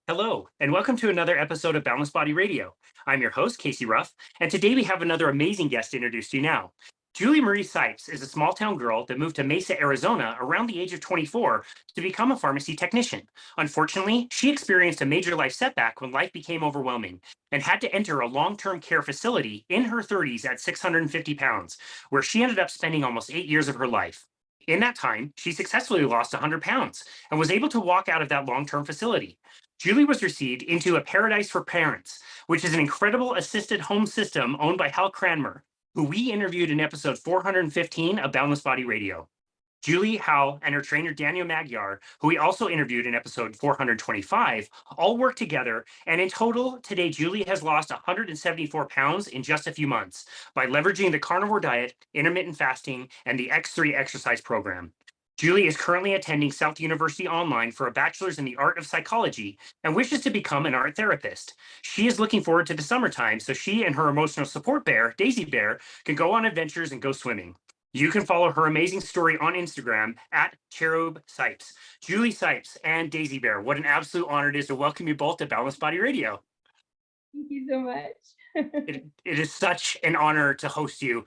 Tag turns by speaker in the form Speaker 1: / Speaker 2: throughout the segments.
Speaker 1: Hello, and welcome to another episode of Boundless Body Radio. I'm your host, Casey Ruff, and today we have another amazing guest to introduce to you now. Julie Marie Sipes is a small town girl that moved to Mesa, Arizona around the age of 24 to become a pharmacy technician. Unfortunately, she experienced a major life setback when life became overwhelming and had to enter a long-term care facility in her 30s at 650 pounds, where she ended up spending almost 8 years of her life. In that time, she successfully lost 100 pounds and was able to walk out of that long-term facility. Julie was received into a Paradise for Parents, which is an incredible assisted home system owned by Hal Cranmer, who we interviewed in episode 415 of Boundless Body Radio. Julie, Hal, and her trainer Daniel Magyar, who we also interviewed in episode 425, all work together. And in total, today, Julie has lost 174 pounds in just a few months by leveraging the carnivore diet, intermittent fasting, and the X3 exercise program. Julie is currently attending South University Online for a bachelor's in the art of psychology and wishes to become an art therapist. She is looking forward to the summertime so she and her emotional support bear, Daisy Bear, can go on adventures and go swimming. You can follow her amazing story on Instagram at Cherub Sipes. Julie Sipes and Daisy Bear, what an absolute honor it is to welcome you both to Boundless Body Radio.
Speaker 2: Thank you so much.
Speaker 1: It is such an honor to host you.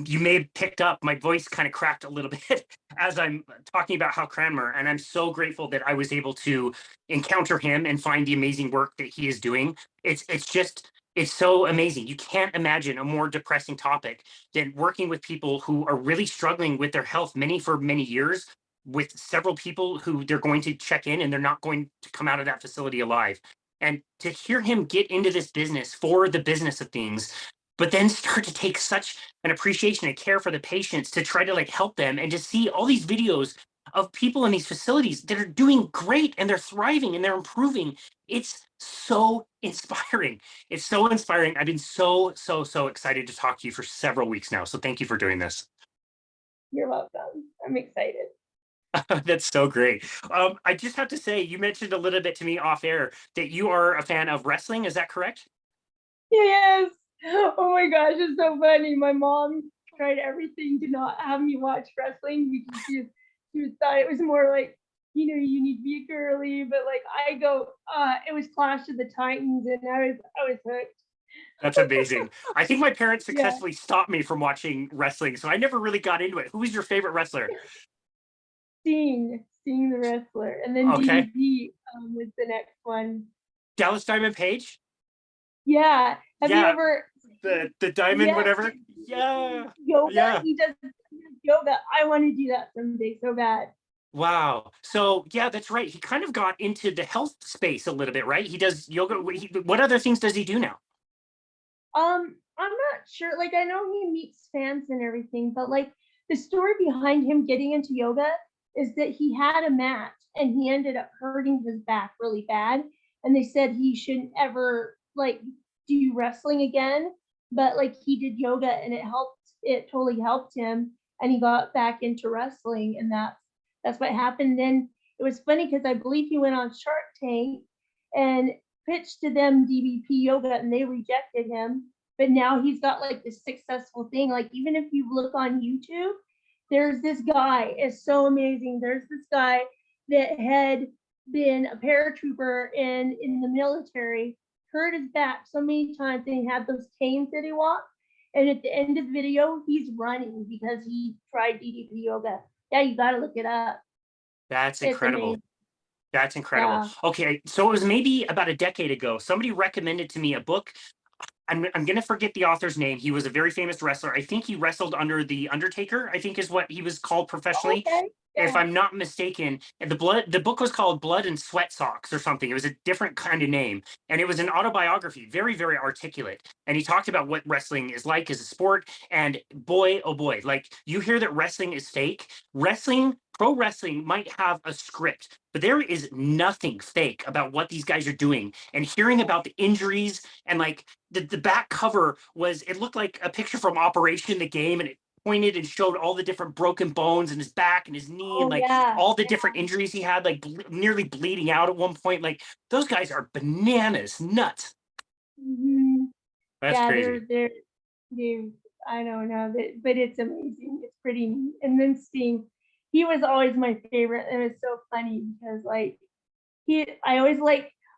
Speaker 1: You may have picked up my voice kind of cracked a little bit as I'm talking about Hal Cranmer, and I'm so grateful that I was able to encounter him and find the amazing work that he is doing. It's so amazing. You can't imagine a more depressing topic than working with people who are really struggling with their health, many for many years, with several people who they're going to check in and they're not going to come out of that facility alive. And to hear him get into this business for the business of things, but then start to take such an appreciation and care for the patients to try to help them, and to see all these videos of people in these facilities that are doing great and they're thriving and they're improving. It's so inspiring. It's so inspiring. I've been so excited to talk to you for several weeks now. So thank you for doing this.
Speaker 2: You're welcome. I'm excited.
Speaker 1: That's so great. I just have to say, you mentioned a little bit to me off air that you are a fan of wrestling. Is that correct?
Speaker 2: Yes. Oh my gosh, it's so funny. My mom tried everything to not have me watch wrestling because she thought it was more like, you need to be girly. But I go, it was Clash of the Titans, and I was hooked.
Speaker 1: That's amazing. I think my parents
Speaker 2: Yeah.
Speaker 1: successfully stopped me from watching wrestling, so I never really got into it. Who was your favorite wrestler?
Speaker 2: Sting the wrestler, and then
Speaker 1: Okay.
Speaker 2: DDP was the next one.
Speaker 1: Dallas Diamond Page?
Speaker 2: Yeah. Have you
Speaker 1: Yeah.
Speaker 2: ever
Speaker 1: The diamond,
Speaker 2: Yeah.
Speaker 1: whatever? Yeah.
Speaker 2: yoga?
Speaker 1: Yeah.
Speaker 2: He does yoga. I want to do that someday so bad.
Speaker 1: Wow. So yeah, that's right. He kind of got into the health space a little bit, right? He does yoga. What other things does he do now?
Speaker 2: I'm not sure. I know he meets fans and everything, but the story behind him getting into yoga is that he had a match and he ended up hurting his back really bad. And they said he shouldn't ever do wrestling again. But he did yoga and it totally helped him, and he got back into wrestling, and that's what happened. Then it was funny because I believe he went on Shark Tank and pitched to them DBP yoga, and they rejected him. But now he's got this successful thing. Even if you look on YouTube, there's this guy. It's so amazing. There's this guy that had been a paratrooper in the military, hurt his back so many times, and he had those canes that he walked. And at the end of the video, he's running because he tried DDP yoga. Yeah, you got to look it up.
Speaker 1: That's incredible. That's incredible.
Speaker 2: Yeah.
Speaker 1: Okay, so it was maybe about a decade ago. Somebody recommended to me a book. I'm going to forget the author's name. He was a very famous wrestler. I think he wrestled under the Undertaker, I think is what he was called professionally.
Speaker 2: Okay. Yeah.
Speaker 1: If I'm not mistaken. The book was called Blood and Sweat Socks or something. It was a different kind of name. And it was an autobiography, very, very articulate. And he talked about what wrestling is like as a sport. And boy, oh boy, you hear that wrestling is fake. Pro wrestling might have a script, but there is nothing fake about what these guys are doing. And hearing about the injuries and the back cover it looked like a picture from Operation the Game, and it pointed and showed all the different broken bones in his back and his knee, and all the different injuries he had, nearly bleeding out at one point. Those guys are bananas, nuts.
Speaker 2: Mm-hmm.
Speaker 1: That's crazy.
Speaker 2: I don't know, but it's amazing. It's pretty neat. And then Sting, he was always my favorite. And it's so funny because I always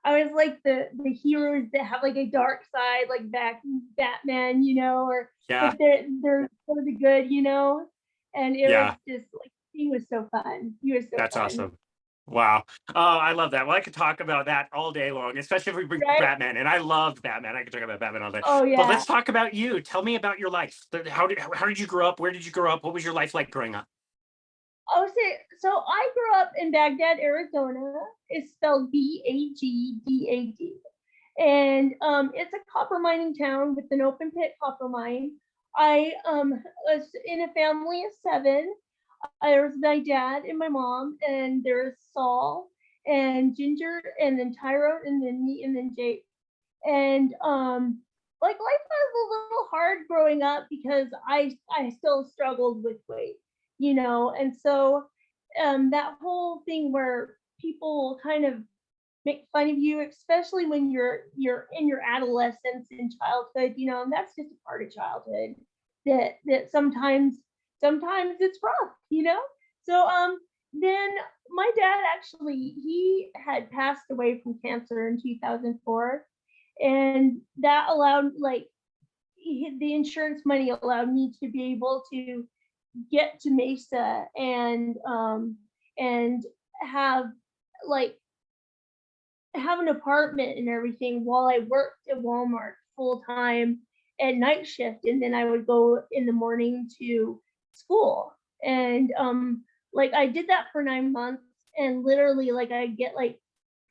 Speaker 2: I was like the heroes that have like a dark side, like Batman, or
Speaker 1: Yeah.
Speaker 2: but they're for the good, and it was
Speaker 1: Yeah.
Speaker 2: just like he was so fun. He was so
Speaker 1: That's
Speaker 2: fun,
Speaker 1: awesome. Wow. Oh, I love that. Well, I could talk about that all day long, especially if we bring
Speaker 2: right?
Speaker 1: Batman. And I loved Batman. I could talk about Batman all day.
Speaker 2: Oh
Speaker 1: But
Speaker 2: yeah.
Speaker 1: let's talk about you. Tell me about your life. How did you grow up? Where did you grow up? What was your life like growing up?
Speaker 2: Oh, so I grew up in Baghdad, Arizona. It's spelled Bagdad, and it's a copper mining town with an open pit copper mine. I was in a family of seven. There was my dad and my mom, and there's Saul and Ginger, and then Tyrone, and then me, and then Jake. And like life was a little hard growing up because I still struggled with weight, and so that whole thing where people kind of make fun of you, especially when you're in your adolescence and childhood, and that's just a part of childhood that sometimes it's rough, So then my dad actually he had passed away from cancer in 2004, and that allowed like the insurance money allowed me to be able to get to Mesa and have like have an apartment and everything while I worked at Walmart full time at night shift, and then I would go in the morning to school. And like I did that for 9 months, and literally like I get like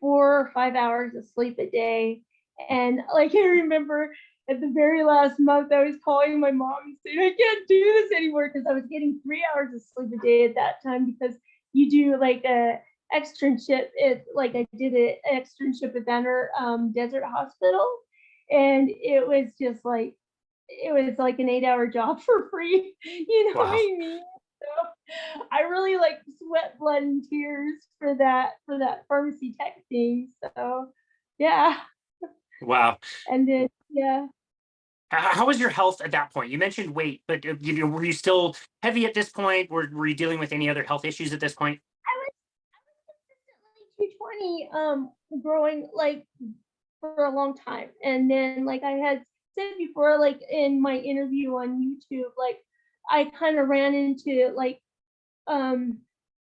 Speaker 2: 4 or 5 hours of sleep a day. And like I remember at the very last month, I was calling my mom and saying, I can't do this anymore because I was getting 3 hours of sleep a day at that time because you do like a externship. Like I did an externship at Banner Desert Hospital, and it was like an 8-hour job for free. You know what
Speaker 1: Wow.
Speaker 2: I mean? So I really like sweat, blood, and tears for that pharmacy tech thing. So yeah,
Speaker 1: Wow.
Speaker 2: and then yeah.
Speaker 1: How was your health at that point? You mentioned weight, but were you still heavy at this point? Were you dealing with any other health issues at this point?
Speaker 2: I was consistently 220 growing like for a long time. And then like I had said before, like in my interview on YouTube, like I kind of ran into like um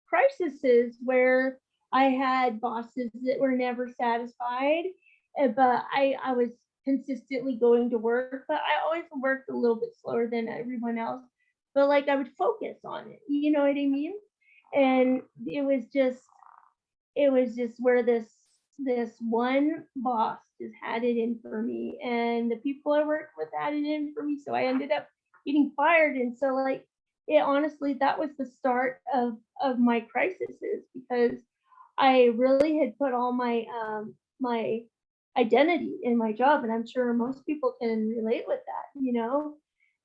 Speaker 2: crises where I had bosses that were never satisfied, but I was consistently going to work, but I always worked a little bit slower than everyone else. But like I would focus on it, you know what I mean? And it was just where this one boss just had it in for me, and the people I worked with had it in for me, so I ended up getting fired. And so like it honestly, that was the start of my crises, because I really had put all my identity in my job, and I'm sure most people can relate with that.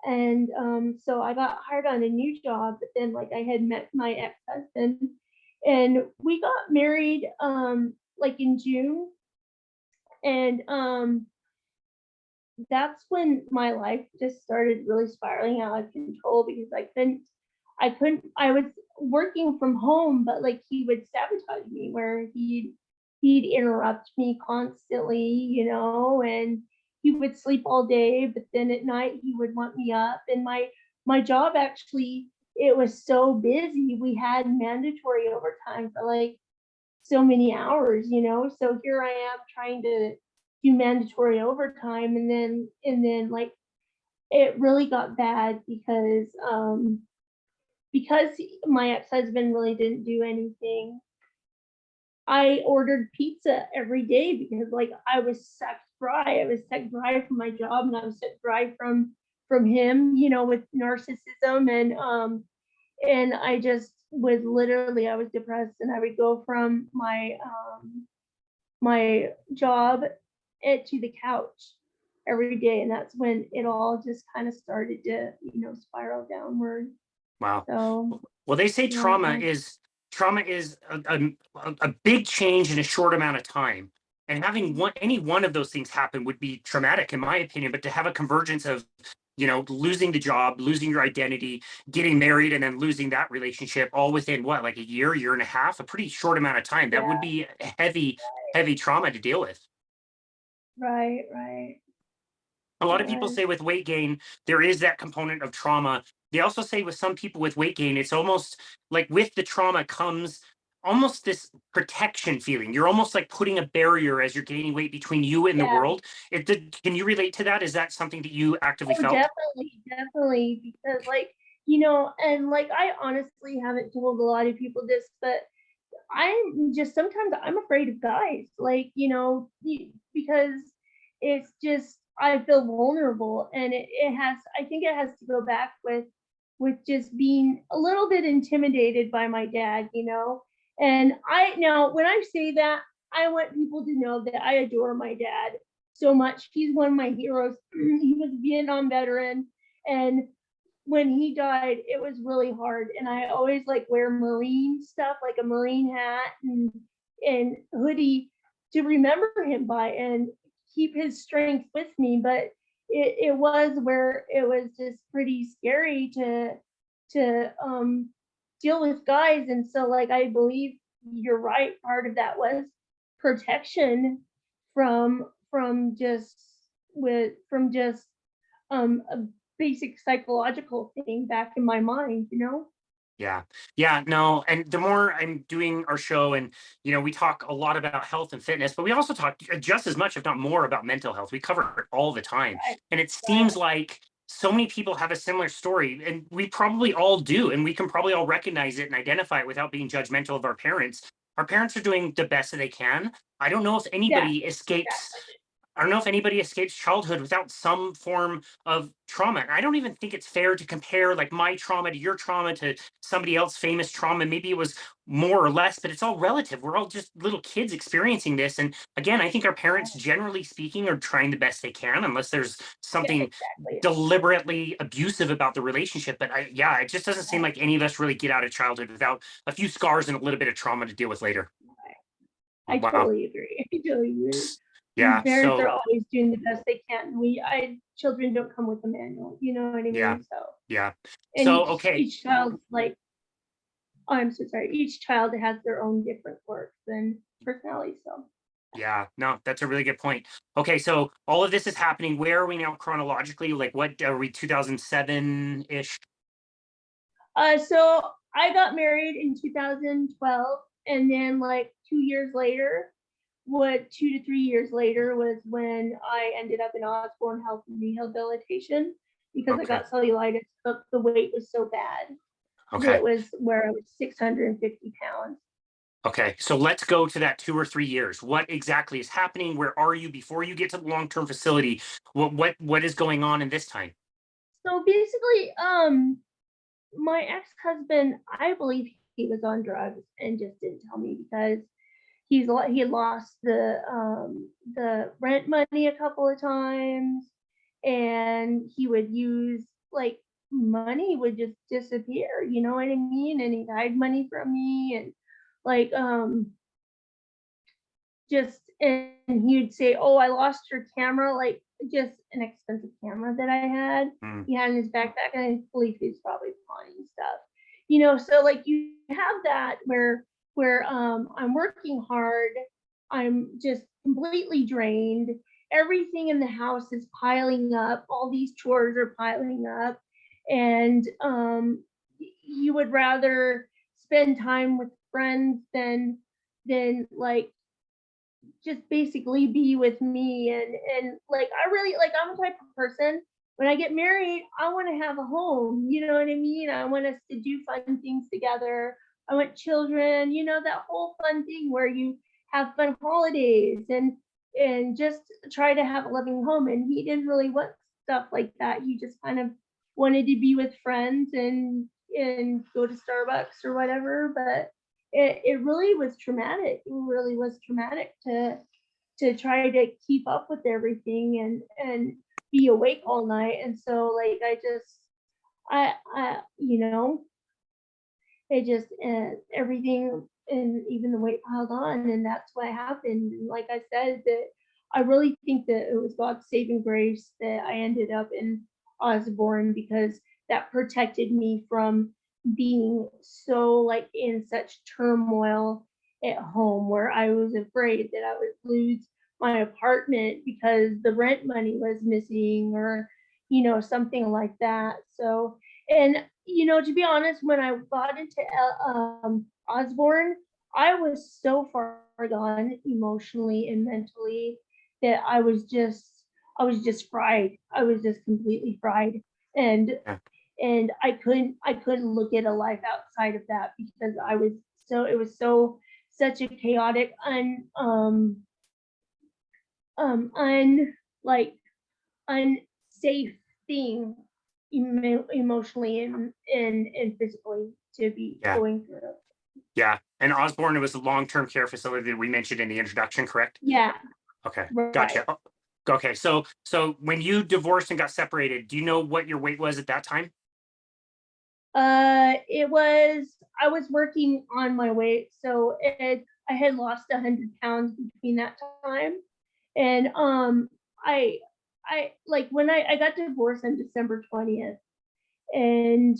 Speaker 2: And so I got hired on a new job, but then like I had met my ex-husband, and we got married like in June, and that's when my life just started really spiraling out of control because I was working from home, but like he would sabotage me where he'd interrupt me constantly, and he would sleep all day, but then at night he would want me up. And my job actually, it was so busy, we had mandatory overtime for like so many hours, so here I am trying to do mandatory overtime, and then like it really got bad because my ex-husband really didn't do anything. I ordered pizza every day because like I was sucked dry. I was sucked dry from my job, and I was sucked dry from him, with narcissism. And I just was literally, I was depressed, and I would go from my job to the couch every day, and that's when it all just kind of started to spiral downward.
Speaker 1: Wow.
Speaker 2: So
Speaker 1: Well, they say
Speaker 2: yeah.
Speaker 1: trauma is a big change in a short amount of time. And having any one of those things happen would be traumatic, in my opinion. But to have a convergence of, losing the job, losing your identity, getting married, and then losing that relationship all within what, like a year and a half, a pretty short amount of time. That would
Speaker 2: Yeah.
Speaker 1: be heavy heavy trauma to deal with.
Speaker 2: Right.
Speaker 1: A lot of people
Speaker 2: Yes.
Speaker 1: say with weight gain, there is that component of trauma. They also say with some people with weight gain, it's almost like with the trauma comes almost this protection feeling. You're almost like putting a barrier as you're gaining weight between you and the
Speaker 2: Yeah.
Speaker 1: world. Can you relate to that? Is that something that you actively
Speaker 2: Oh,
Speaker 1: felt?
Speaker 2: definitely, because like, and like I honestly haven't told a lot of people this, but I'm just sometimes I'm afraid of guys, like, because it's just I feel vulnerable, and I think it has to go back with just being a little bit intimidated by my dad. And I now when I say that, I want people to know that I adore my dad so much. He's one of my heroes. He was a Vietnam veteran, and when he died, it was really hard. And I always like wear Marine stuff, like a Marine hat and hoodie to remember him by and keep his strength with me. But it was where it was just pretty scary to deal with guys. And so like I believe you're right, part of that was protection from just from just a basic psychological thing back in my mind.
Speaker 1: Yeah. Yeah. No. And the more I'm doing our show, and, we talk a lot about health and fitness, but we also talk just as much, if not more, about mental health. We cover it all the time.
Speaker 2: Right,
Speaker 1: And it seems
Speaker 2: right.
Speaker 1: like so many people have a similar story, and we probably all do. And we can probably all recognize it and identify it without being judgmental of our parents. Our parents are doing the best that they can. I don't know if
Speaker 2: Yeah,
Speaker 1: anybody escapes
Speaker 2: exactly.
Speaker 1: I don't know if anybody escapes childhood without some form of trauma. And I don't even think it's fair to compare like my trauma to your trauma to somebody else's famous trauma. Maybe it was more or less, but it's all relative. We're all just little kids experiencing this. And again, I think our parents, generally speaking, are trying the best they can, unless there's
Speaker 2: Yeah,
Speaker 1: something
Speaker 2: exactly.
Speaker 1: deliberately abusive about the relationship. But yeah, it just doesn't seem
Speaker 2: Right,
Speaker 1: like any of us really get out of childhood without a few scars and a little bit of trauma to deal with later.
Speaker 2: right. I
Speaker 1: Wow.
Speaker 2: totally agree. I totally agree.
Speaker 1: Yeah.
Speaker 2: Parents are
Speaker 1: So,
Speaker 2: always doing the best they can. Children don't come with a manual, you know what I
Speaker 1: yeah.
Speaker 2: mean? So,
Speaker 1: Yeah.
Speaker 2: and
Speaker 1: So,
Speaker 2: each
Speaker 1: okay.
Speaker 2: each child's like, oh, I'm so sorry. Each child has their own different quirks and personality. So,
Speaker 1: Yeah, no, that's a really good point. Okay, so all of this is happening. Where are we now chronologically? Like, what are we, 2007-ish?
Speaker 2: so I got married in 2012, and then like 2 years later, 2 to 3 years later was when I ended up in Osborne Health and Rehabilitation because I
Speaker 1: Okay.
Speaker 2: got cellulitis, but the weight was so bad that
Speaker 1: Okay.
Speaker 2: it was where I was 650 pounds.
Speaker 1: Okay. So let's go to that 2 or 3 years. What exactly is happening? Where are you before you get to the long-term facility? What is going on in this time?
Speaker 2: So basically, my ex-husband, I believe he was on drugs and just didn't tell me because he had lost the rent money a couple of times, and he would use like money would just disappear, you know what I mean? And he'd hide money from me, and like just and he would say, "Oh, I lost your camera," like just an expensive camera that I had.
Speaker 1: Mm,
Speaker 2: He had in his backpack, and I believe he was probably pawning stuff. So like you have that where I'm working hard, I'm just completely drained. Everything in the house is piling up. All these chores are piling up, and you would rather spend time with friends than like just basically be with me. And like I really like I'm the type of person, when I get married, I want to have a home, you know what I mean? I want us to do fun things together. I want children, that whole fun thing where you have fun holidays and just try to have a loving home. And he didn't really want stuff like that. He just kind of wanted to be with friends and go to Starbucks or whatever. But it really was traumatic. It really was traumatic to try to keep up with everything and be awake all night. And so like I it just everything, and even the weight piled on, and that's what happened. And like I said, that I really think that it was God's saving grace that I ended up in Osborne, because that protected me from being so like in such turmoil at home, where I was afraid that I would lose my apartment because the rent money was missing, or, something like that. So, and, to be honest, when I got into Osborne, I was so far gone emotionally and mentally that I was just fried. I was just completely fried. And
Speaker 1: Yeah.
Speaker 2: and I couldn't look at a life outside of that, because it was such a chaotic, un like unsafe thing, emotionally and physically, to be
Speaker 1: Yeah.
Speaker 2: going through.
Speaker 1: Yeah. And Osborne, it was a long-term care facility that we mentioned in the introduction, correct?
Speaker 2: Yeah,
Speaker 1: Okay.
Speaker 2: right.
Speaker 1: Gotcha. Okay. So when you divorced and got separated, do you know what your weight was at that time?
Speaker 2: I was working on my weight, so I had lost 100 pounds between that time, and I like, when I got divorced on December 20th, and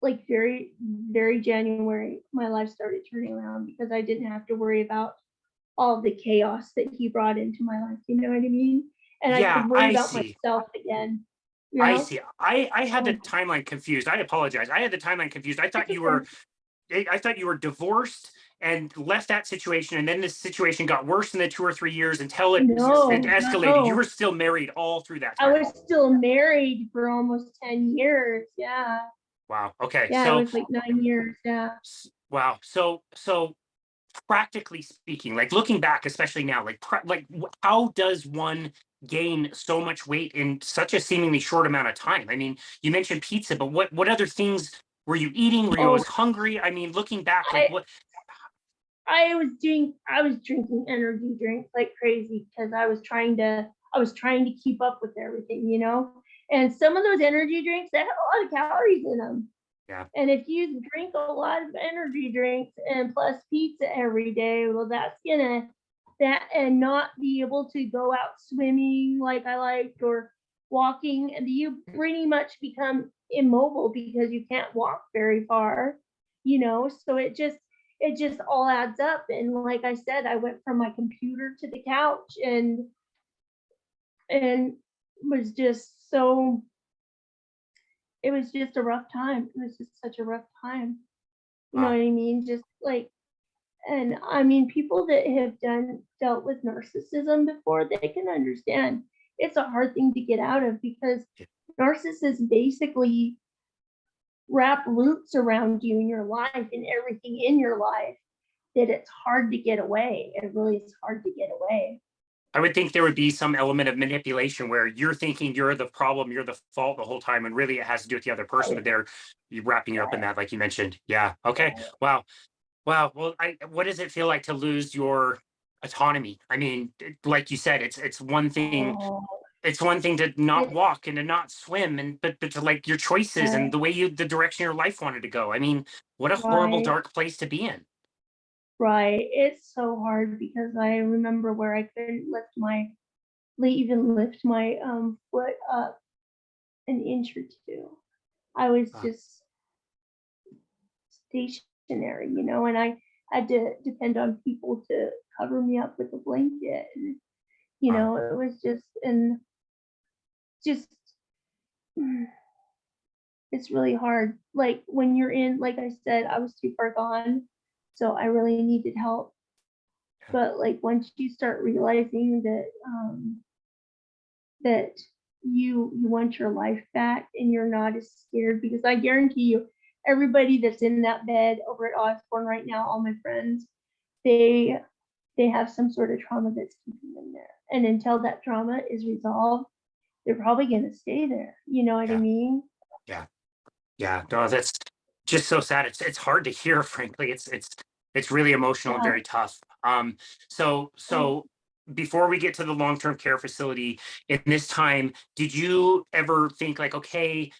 Speaker 2: like, very very January, my life started turning around, because I didn't have to worry about all the chaos that he brought into my life. You know what I mean? And I
Speaker 1: Yeah,
Speaker 2: could worry
Speaker 1: I
Speaker 2: about
Speaker 1: see.
Speaker 2: myself again. You
Speaker 1: I
Speaker 2: know?
Speaker 1: see. I had the
Speaker 2: Oh,
Speaker 1: timeline confused. I apologize. I had the timeline confused.
Speaker 2: it's okay.
Speaker 1: I thought you were divorced and left that situation, and then this situation got worse in the 2 or 3 years until it
Speaker 2: No,
Speaker 1: escalated. You
Speaker 2: no.
Speaker 1: were still married all through that
Speaker 2: I
Speaker 1: time.
Speaker 2: was still married for almost 10 years. Yeah.
Speaker 1: Wow. Okay.
Speaker 2: Yeah, it was like 9 years. Yeah.
Speaker 1: Wow. So practically speaking, like looking back, especially now, how does one gain so much weight in such a seemingly short amount of time? I mean, you mentioned pizza, but what other things were you eating? Were you
Speaker 2: Oh,
Speaker 1: always hungry? I mean, looking back, like
Speaker 2: I
Speaker 1: what?
Speaker 2: I was drinking energy drinks like crazy, because I was trying to keep up with everything. And some of those energy drinks, they have a lot of calories in them.
Speaker 1: Yeah.
Speaker 2: And if you drink a lot of energy drinks and plus pizza every day, well, that's gonna that and not be able to go out swimming like I liked, or walking, and you pretty much become immobile because you can't walk very far. So it just all adds up. And like I said, I went from my computer to the couch, and was just so it was just a rough time. It was just such a rough time. You know
Speaker 1: Wow.
Speaker 2: what I mean? Just like, and I mean, people that have dealt with narcissism before, they can understand it's a hard thing to get out of, because narcissists basically wrap roots around you and your life and everything in your life, that it's hard to get away. It really is hard to get away.
Speaker 1: I would think there would be some element of manipulation where you're thinking you're the problem, you're the fault the whole time, and really it has to do with the other person,
Speaker 2: Right,
Speaker 1: but they're you wrapping you up in
Speaker 2: right,
Speaker 1: that, like you mentioned. Yeah. Okay.
Speaker 2: right.
Speaker 1: Wow. Wow. Well, what does it feel like to lose your autonomy? I mean, like you said,
Speaker 2: Oh,
Speaker 1: it's one thing to not
Speaker 2: it,
Speaker 1: walk and to not swim, and but to like your choices and
Speaker 2: right,
Speaker 1: the direction your life wanted to go. I mean, what a horrible
Speaker 2: right.
Speaker 1: dark place to be in.
Speaker 2: Right. It's so hard, because I remember where I couldn't even lift my foot up an inch or two. I was
Speaker 1: Uh,
Speaker 2: just stationary, and I had to depend on people to cover me up with a blanket. And,
Speaker 1: uh,
Speaker 2: it was just, it's really hard. Like, when you're in, like I said, I was too far gone, so I really needed help. But like, once you start realizing that you want your life back, and you're not as scared, because I guarantee you, everybody that's in that bed over at Osborne right now, all my friends, they they have some sort of trauma that's keeping them there. And until that trauma is resolved, they're probably gonna stay there. You know what I
Speaker 1: yeah,
Speaker 2: mean?
Speaker 1: yeah, yeah. No, that's just so sad. It's hard to hear, frankly. It's really emotional and
Speaker 2: Yeah.
Speaker 1: very tough. So
Speaker 2: Oh,
Speaker 1: so before we get to the long-term care facility, in this time, did you ever think like, okay,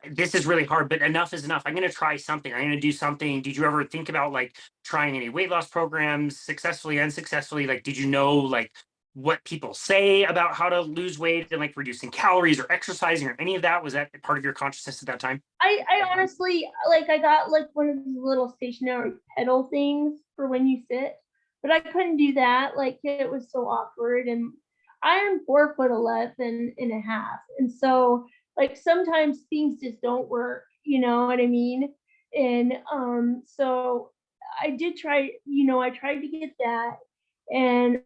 Speaker 1: this is really hard, but enough is enough. I'm going to try something. I'm going to do something. Did you ever think about like trying any weight loss programs, successfully, unsuccessfully? Like, did you know like what people say about how to lose weight and like reducing calories or exercising or any of that? Was that part of your consciousness at that time?
Speaker 2: I honestly, like, I got like one of these little stationary pedal things for when you sit, but I couldn't do that. Like, it was so awkward, and I am 4'11" and a half, and so like sometimes things just don't work. You know what I mean? And so I did try. I tried to get that, and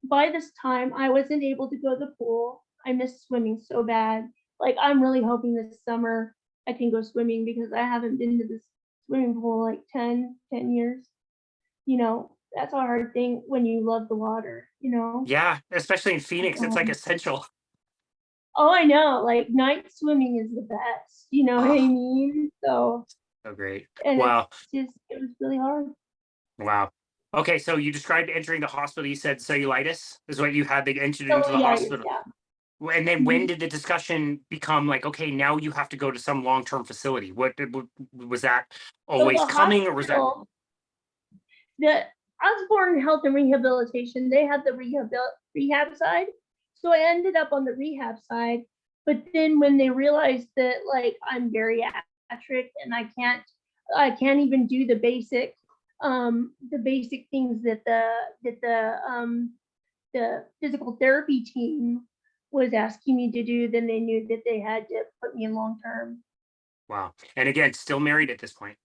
Speaker 2: by this time I wasn't able to go to the pool. I missed swimming so bad. Like, I'm really hoping this summer I can go swimming because I haven't been to this swimming pool like 10 years. That's a hard thing when you love the water.
Speaker 1: Yeah, especially in Phoenix, it's like
Speaker 2: Um,
Speaker 1: essential.
Speaker 2: oh, I know. Like, night swimming is the best. You know what I
Speaker 1: Oh,
Speaker 2: mean? So,
Speaker 1: so great.
Speaker 2: and
Speaker 1: Wow.
Speaker 2: it was really hard.
Speaker 1: Wow. Okay, so you described entering the hospital. You said cellulitis is what you had. They entered into the
Speaker 2: Cellulitis,
Speaker 1: hospital.
Speaker 2: yeah.
Speaker 1: And then when
Speaker 2: Mhm.
Speaker 1: did the discussion become like, okay, now you have to go to some long-term facility? Was that
Speaker 2: So
Speaker 1: always
Speaker 2: the
Speaker 1: coming, or was that
Speaker 2: hospital, the Osborne Health and Rehabilitation, they had the rehab side. So I ended up on the rehab side. But then when they realized that like I'm bariatric and I can't even do the basic things that the physical therapy team was asking me to do, then they knew that they had to put me in long term.
Speaker 1: wow? And again, still married at this point.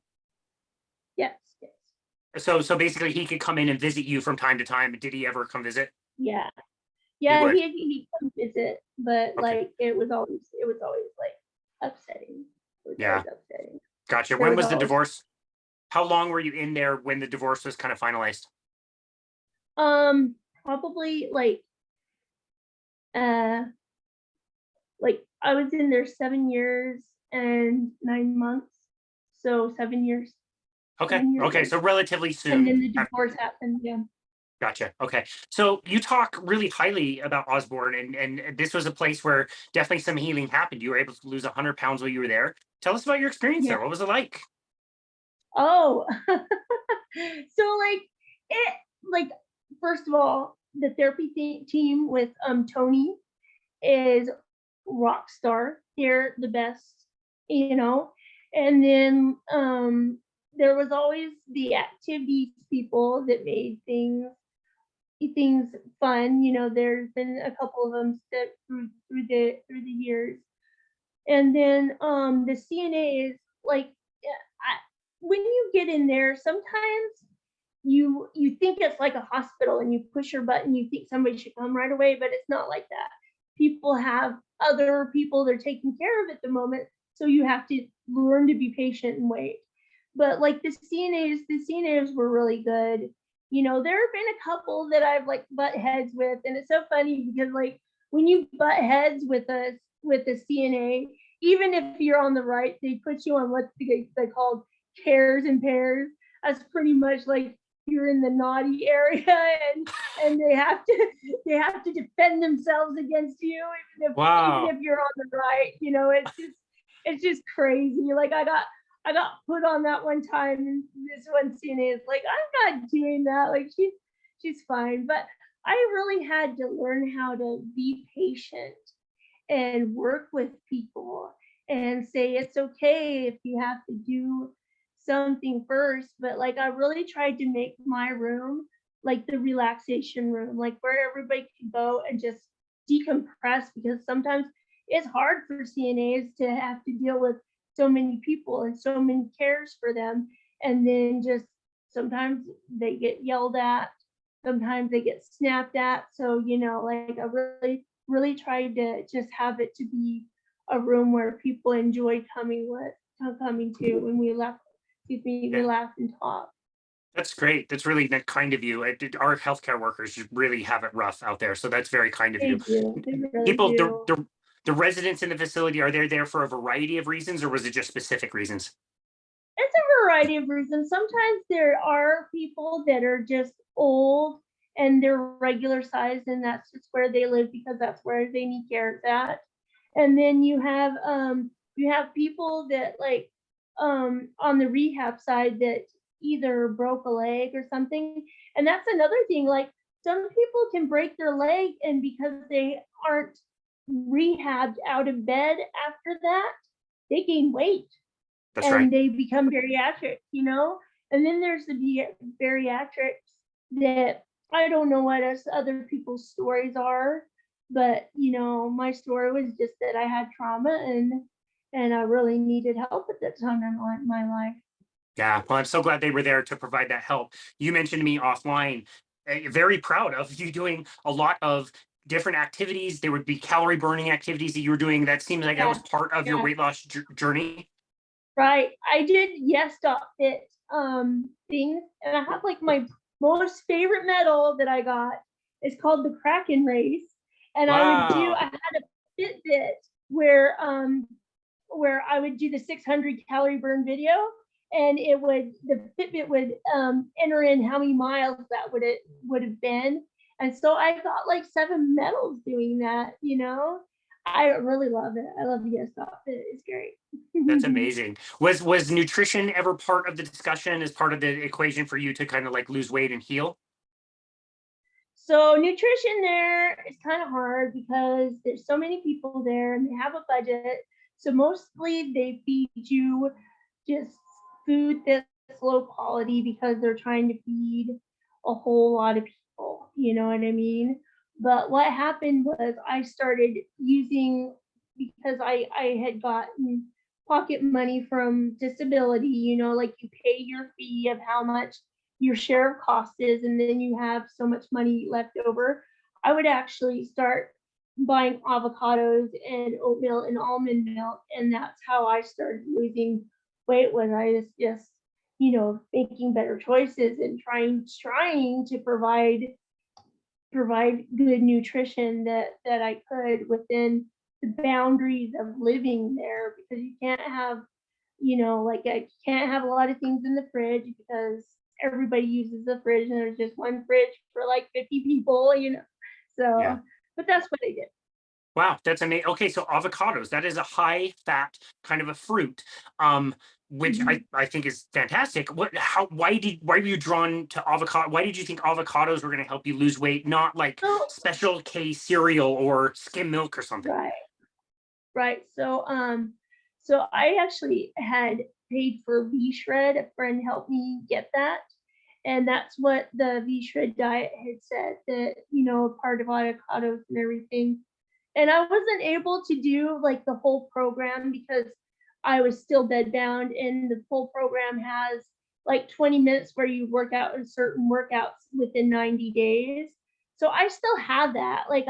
Speaker 2: Yes, yes.
Speaker 1: So basically he could come in and visit you from time to time. Did he ever come visit?
Speaker 2: Yeah.
Speaker 1: He
Speaker 2: Yeah,
Speaker 1: would.
Speaker 2: he come visit, but
Speaker 1: Okay.
Speaker 2: like it was always like upsetting. It was
Speaker 1: Yeah.
Speaker 2: always upsetting.
Speaker 1: Gotcha.
Speaker 2: There
Speaker 1: When
Speaker 2: was
Speaker 1: was the
Speaker 2: always
Speaker 1: divorce? How long were you in there when the divorce was kind of finalized?
Speaker 2: probably uh like I was in there 7 years and 9 months. So 7 years.
Speaker 1: Okay.
Speaker 2: 7 years
Speaker 1: Okay.
Speaker 2: later.
Speaker 1: So relatively
Speaker 2: And
Speaker 1: soon.
Speaker 2: then the divorce happened, yeah.
Speaker 1: Gotcha. Okay. So you talk really highly about Osborne, and this was a place where definitely some healing happened. You were able to lose 100 pounds while you were there. Tell us about your experience
Speaker 2: Yeah.
Speaker 1: there. What was it like?
Speaker 2: Oh. So it like first of all, the therapy team with Tony is rock star. They're the best, you know. And then there was always the activities people that made things fun. There's been a couple of them that through the years. And then the CNA is like, when you get in there, sometimes you think it's like a hospital and you push your button, you think somebody should come right away, but it's not like that. People have other people they're taking care of at the moment, so you have to learn to be patient and wait. But like the CNAs were really good. There have been a couple that I've like butt heads with, and it's so funny because like when you butt heads with a CNA, even if you're on the right, they put you on what they call cares and pairs. That's pretty much like you're in the naughty area, and they have to defend themselves against you, even
Speaker 1: Wow.
Speaker 2: if you're on the right. It's just crazy. Like I got put on that one time, and this one scene is like, I'm not doing that. Like she's fine. But I really had to learn how to be patient and work with people and say it's okay if you have to do something first. But like I really tried to make my room like the relaxation room, like where everybody can go and just decompress, because sometimes it's hard for CNAs to have to deal with so many people and so many cares for them. And then just sometimes they get yelled at, sometimes they get snapped at. So, like I really tried to just have it to be a room where people enjoy coming to, and we
Speaker 1: Yeah.
Speaker 2: laugh and talk.
Speaker 1: That's great. That's really kind of you. Our healthcare workers just really have it rough out there. So that's very kind of
Speaker 2: They
Speaker 1: you.
Speaker 2: do, they really
Speaker 1: People,
Speaker 2: do.
Speaker 1: the residents in the facility, are they there for a variety of reasons, or was it just specific reasons?
Speaker 2: It's a variety of reasons. Sometimes there are people that are just old and they're regular size, and that's just where they live because that's where they need care at. And then you have people that like on the rehab side that either broke a leg or something. And that's another thing. Like some people can break their leg, and because they aren't rehabbed out of bed after that, they gain weight
Speaker 1: That's right.
Speaker 2: and they become bariatric, you know? And then there's the bariatrics that I don't know what other people's stories are, but you know, my story was just that I had trauma and I really needed help at that time in my life.
Speaker 1: Yeah, well, I'm so glad they were there to provide that help. You mentioned to me offline, very proud of you doing a lot of different activities. There would be calorie burning activities that you were doing. That seems like that
Speaker 2: Yeah,
Speaker 1: was part of your
Speaker 2: yeah.
Speaker 1: weight loss journey.
Speaker 2: Right. I did yes.fit things, and I have like my most favorite medal that I got is called the Kraken race. And I
Speaker 1: Wow.
Speaker 2: had a Fitbit where I would do the 600 calorie burn video, and the Fitbit would enter in how many miles that would have been. And so I got like 7 medals doing that, you know. I really love it. I love yes.fit. It's great.
Speaker 1: That's amazing. Was nutrition ever part of the discussion as part of the equation for you to kind of like lose weight and heal?
Speaker 2: So nutrition there is kind of hard because there's so many people there and they have a budget. So mostly they feed you just food that's low quality because they're trying to feed a whole lot of people, you know what I mean? But what happened was I started using, because I had gotten pocket money from disability, you know, like you pay your fee of how much your share of cost is, and then you have so much money left over. I would actually start buying avocados and oatmeal and almond milk, and that's how I started losing weight. Was I just you know, making better choices and trying to provide good nutrition that I could within the boundaries of living there, because you can't have, you know, like I can't have a lot of things in the fridge because everybody uses the fridge and there's just one fridge for like 50 people, you know.
Speaker 1: Yeah.
Speaker 2: So, but that's what I did.
Speaker 1: Wow, that's amazing. Okay, so avocados, that is a high fat kind of a fruit, um, which
Speaker 2: Mhm.
Speaker 1: I think is fantastic. Why were you drawn to avocado? Why did you think avocados were going to help you lose weight, not like
Speaker 2: So,
Speaker 1: Special K cereal or skim milk or something?
Speaker 2: right, right. So I actually had paid for V-Shred. A friend helped me get that. And that's what the V-Shred diet had said, that, you know, part of avocados and everything. And I wasn't able to do like the whole program because I was still bedbound, and the full program has like 20 minutes where you work out in certain workouts within 90 days. So I still have that. Like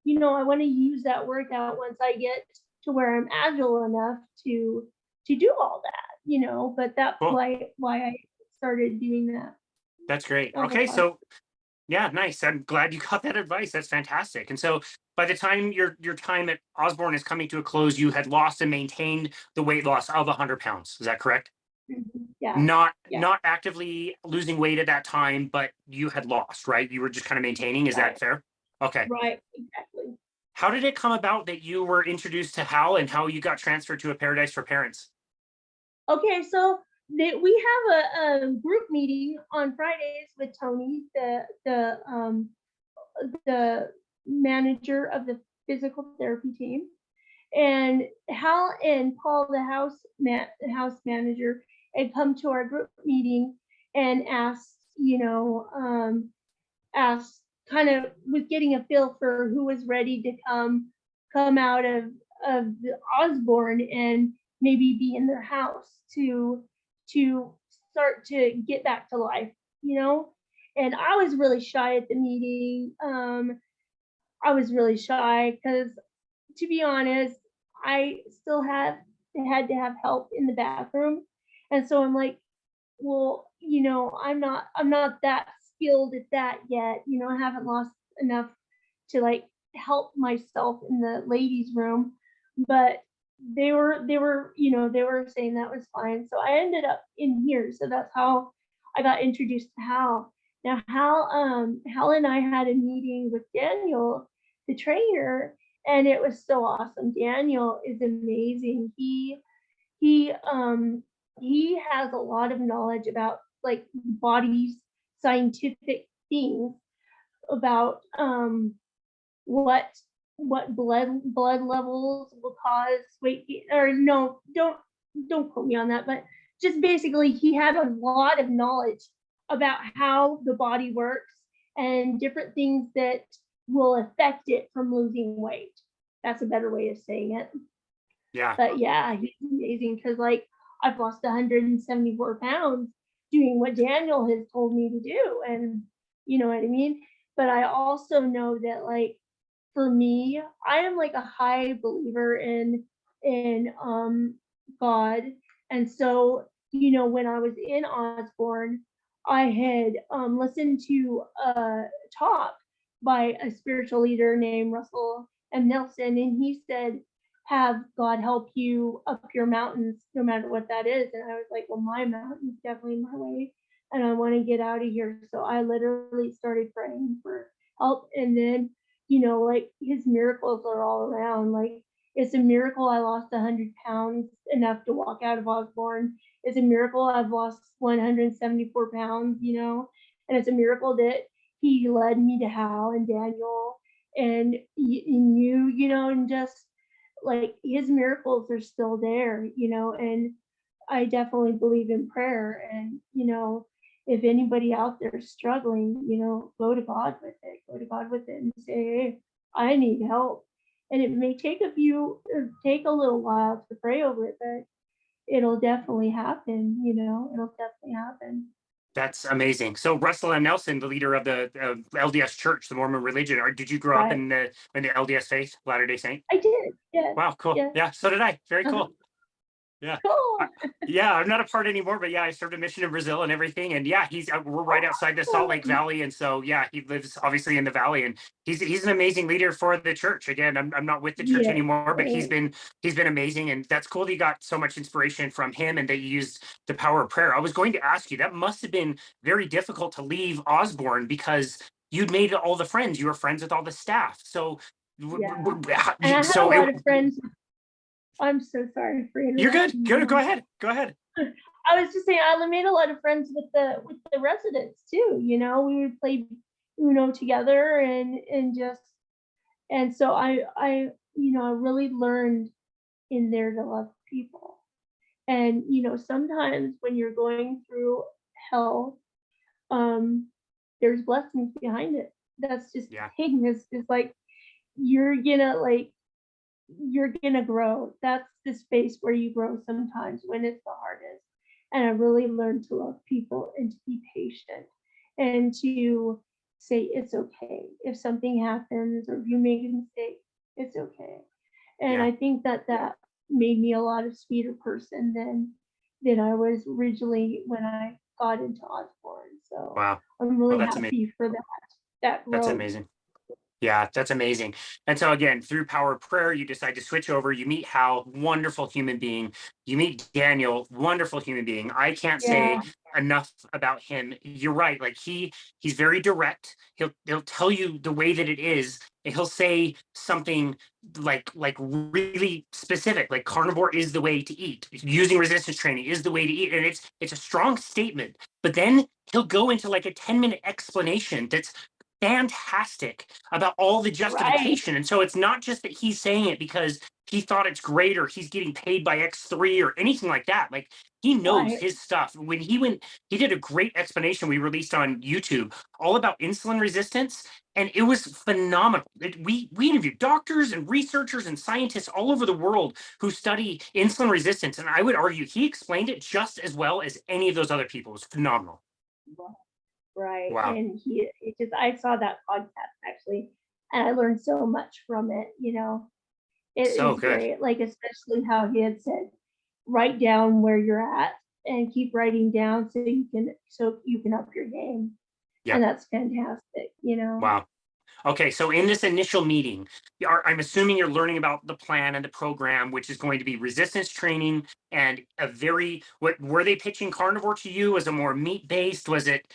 Speaker 2: you know, I want to use that workout once I get to where I'm agile enough to do all that, you know, but that's
Speaker 1: Cool.
Speaker 2: why I started doing that
Speaker 1: That's great. Okay,
Speaker 2: avocado.
Speaker 1: so yeah, nice. I'm glad you got that advice. That's fantastic. And so by the time your time at Osborne is coming to a close, you had lost and maintained the weight loss of 100 pounds. Is that correct?
Speaker 2: Yeah, yeah,
Speaker 1: Not actively losing weight at that time, but you had lost, right? You were just kind of maintaining. Is
Speaker 2: right,
Speaker 1: that fair? Okay.
Speaker 2: right, exactly.
Speaker 1: How did it come about that you were introduced to Hal and how you got transferred to a Paradise for Parents?
Speaker 2: Okay, so we have a group meeting on Fridays with Tony, the manager of the physical therapy team, and Hal and Paul, the house manager, had come to our group meeting and asked, you know, asked, kind of was getting a feel for who was ready to come out of the Osborne and maybe be in their house to start to get back to life, you know. And I was really shy at the meeting. I was really shy because, to be honest, I still had to have help in the bathroom, and so I'm like, well, you know, I'm not that skilled at that yet. You know, I haven't lost enough to like help myself in the ladies' room, but you know, they were saying that was fine. So I ended up in here. So that's how I got introduced to Hal. Now Hal and I had a meeting with Daniel, the trainer, and it was so awesome. Daniel is amazing. He he has a lot of knowledge about like bodies, scientific things, about what blood levels will cause weight gain, or no, don't quote me on that, but just basically he had a lot of knowledge about how the body works and different things that will affect it from losing weight. That's a better way of saying it.
Speaker 1: Yeah.
Speaker 2: But yeah, he's amazing because like I've lost 174 pounds doing what Daniel has told me to do. And you know what I mean? But I also know that like for me, I am like a high believer in God. And so, you know, when I was in Osborne, I had listened to a talk by a spiritual leader named Russell M. Nelson, and he said, have God help you up your mountains, no matter what that is. And I was like, well, my mountain's definitely my way, and I want to get out of here. So I literally started praying for help. And then, you know, like his miracles are all around. Like it's a miracle I lost 100 pounds enough to walk out of Osborne. It's a miracle I've lost 174 pounds, you know, and it's a miracle that he led me to Hal and Daniel and you know, and just like his miracles are still there, you know, and I definitely believe in prayer. And, you know, if anybody out there is struggling, you know, go to God with it, and say, hey, I need help. And it may take take a little while to pray over it, but it'll definitely happen, you know, it'll definitely happen.
Speaker 1: That's amazing. So Russell M. Nelson, the leader of the LDS Church, the Mormon religion, did you grow up
Speaker 2: Right.
Speaker 1: in the LDS faith, Latter-day Saint?
Speaker 2: I did. Yeah.
Speaker 1: Wow, cool.
Speaker 2: Yeah.
Speaker 1: Yeah, so did I. Very cool. Yeah.
Speaker 2: Cool.
Speaker 1: Yeah, I'm not a part anymore, but yeah, I served a mission in Brazil and everything. And yeah, we're right outside the Salt Lake Valley, and so yeah, he lives obviously in the valley, and he's an amazing leader for the church. Again, I'm not with the church
Speaker 2: Yeah.
Speaker 1: anymore, but he's been amazing, and that's cool that you got so much inspiration from him, and that you used the power of prayer. I was going to ask you, that must have been very difficult to leave Osborne because you'd made all the friends. You were friends with all the staff, so
Speaker 2: Yeah. And I had
Speaker 1: so
Speaker 2: a lot of friends. I'm so sorry for
Speaker 1: you're good.
Speaker 2: interrupting.
Speaker 1: Go ahead. Go ahead.
Speaker 2: I was just saying I made a lot of friends with the residents too. You know, we would play Uno together and just and so I you know I really learned in there to love people. And you know, sometimes when you're going through hell, um, there's blessings behind it. That's just the
Speaker 1: Yeah.
Speaker 2: thing. Is like you're gonna grow. That's the space where you grow sometimes when it's the hardest. And I really learned to love people and to be patient and to say it's okay. If something happens or if you make a mistake, it's okay. And
Speaker 1: Yeah.
Speaker 2: I think that made me a lot of sweeter person than I was originally when I got into Osborne. So
Speaker 1: Wow.
Speaker 2: I'm
Speaker 1: Well,
Speaker 2: really
Speaker 1: that's amazing.
Speaker 2: happy for that
Speaker 1: That's
Speaker 2: growth.
Speaker 1: amazing. Yeah, that's amazing. And so again, through power of prayer, you decide to switch over. You meet Hal, wonderful human being. You meet Daniel, wonderful human being. I can't say
Speaker 2: Yeah.
Speaker 1: enough about him. You're right. Like he's very direct. He'll tell you the way that it is. And he'll say something like really specific, like carnivore is the way to eat. Using resistance training is the way to eat. And it's a strong statement. But then he'll go into like a 10-minute explanation that's fantastic about all the
Speaker 2: Right.
Speaker 1: justification. And so it's not just that he's saying it because he thought it's great or he's getting paid by X3 or anything like that. Like he knows
Speaker 2: Right.
Speaker 1: his stuff. When he did a great explanation we released on YouTube all about insulin resistance, and it was phenomenal. We interviewed doctors and researchers and scientists all over the world who study insulin resistance, and I would argue he explained it just as well as any of those other people. It was phenomenal.
Speaker 2: Right.
Speaker 1: Wow.
Speaker 2: And I saw that podcast actually, and I learned so much from it, you know. It
Speaker 1: So
Speaker 2: is
Speaker 1: good.
Speaker 2: great, like especially how he had said, write down where you're at and keep writing down so you can up your game.
Speaker 1: Yeah.
Speaker 2: And that's fantastic, you know.
Speaker 1: Wow. Okay, so in this initial meeting, I'm assuming you're learning about the plan and the program, which is going to be resistance training and what were they pitching carnivore to you? Was it more meat based? Was it?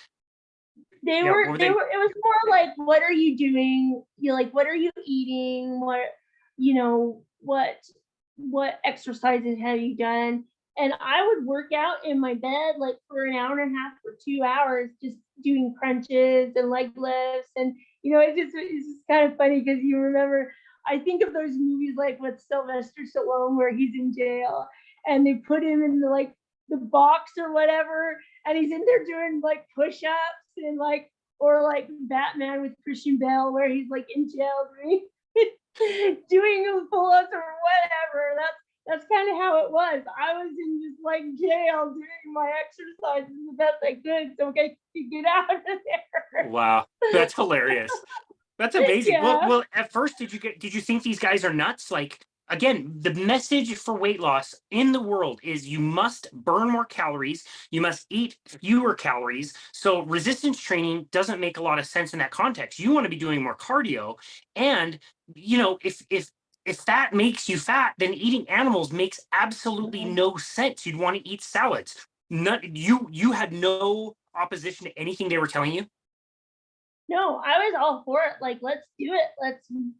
Speaker 2: They
Speaker 1: Yeah,
Speaker 2: were
Speaker 1: what were
Speaker 2: they
Speaker 1: they?
Speaker 2: were it was more like, what are you doing? You like, what are you eating? What, you know, what exercises have you done? And I would work out in my bed like for an hour and a half or 2 hours, just doing crunches and leg lifts. And, it's just kind of funny because you remember, I think of those movies like with Sylvester Stallone where he's in jail and they put him in the box or whatever. And he's in there doing like push-ups and or like Batman with Christian Bale where he's like in jail doing pull-ups or whatever. That's kind of how it was. I was in just like jail doing my exercises the best I could so I could get out of there.
Speaker 1: Wow, that's hilarious. That's amazing.
Speaker 2: Yeah.
Speaker 1: Well, at first, did you think these guys are nuts? Like, again, the message for weight loss in the world is you must burn more calories, you must eat fewer calories. So resistance training doesn't make a lot of sense in that context. You want to be doing more cardio, and if that makes you fat, then eating animals makes absolutely no sense. You'd want to eat salads. You had no opposition to anything they were telling you.
Speaker 2: No, I was all for it. Like, let's do it.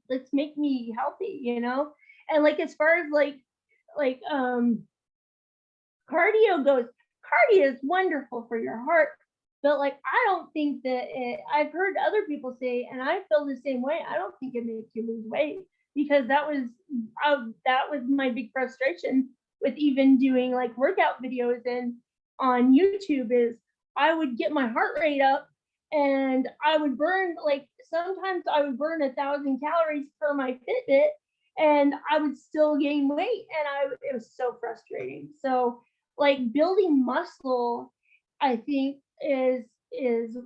Speaker 2: Let's make me healthy. And like as far as like cardio goes, cardio is wonderful for your heart. But like I don't think that I've heard other people say, and I feel the same way, I don't think it makes you lose weight because that was my big frustration with even doing like workout videos and on YouTube is I would get my heart rate up and I would burn sometimes I would burn 1,000 calories per my Fitbit and I would still gain weight and it was so frustrating. So like building muscle, I think is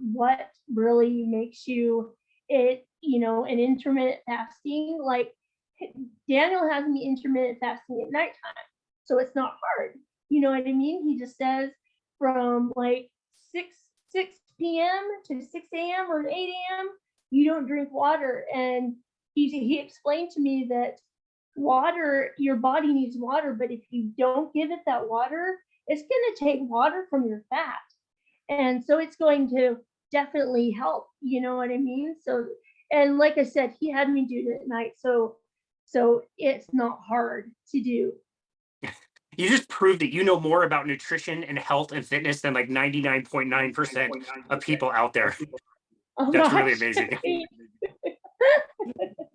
Speaker 2: what really makes you an intermittent fasting. Like Daniel has me intermittent fasting at nighttime, so it's not hard. You know what I mean? He just says from like 6 p.m. to 6 a.m. or 8 a.m. you don't drink water, and he explained to me that your body needs water, but if you don't give it that water, it's going to take water from your fat, and so it's going to definitely help. You know what I mean? So, and like I said, he had me do it at night, so it's not hard to do.
Speaker 1: You just proved that you know more about nutrition and health and fitness than like 99.9% of people out there.
Speaker 2: Oh,
Speaker 1: That's
Speaker 2: gosh.
Speaker 1: really amazing.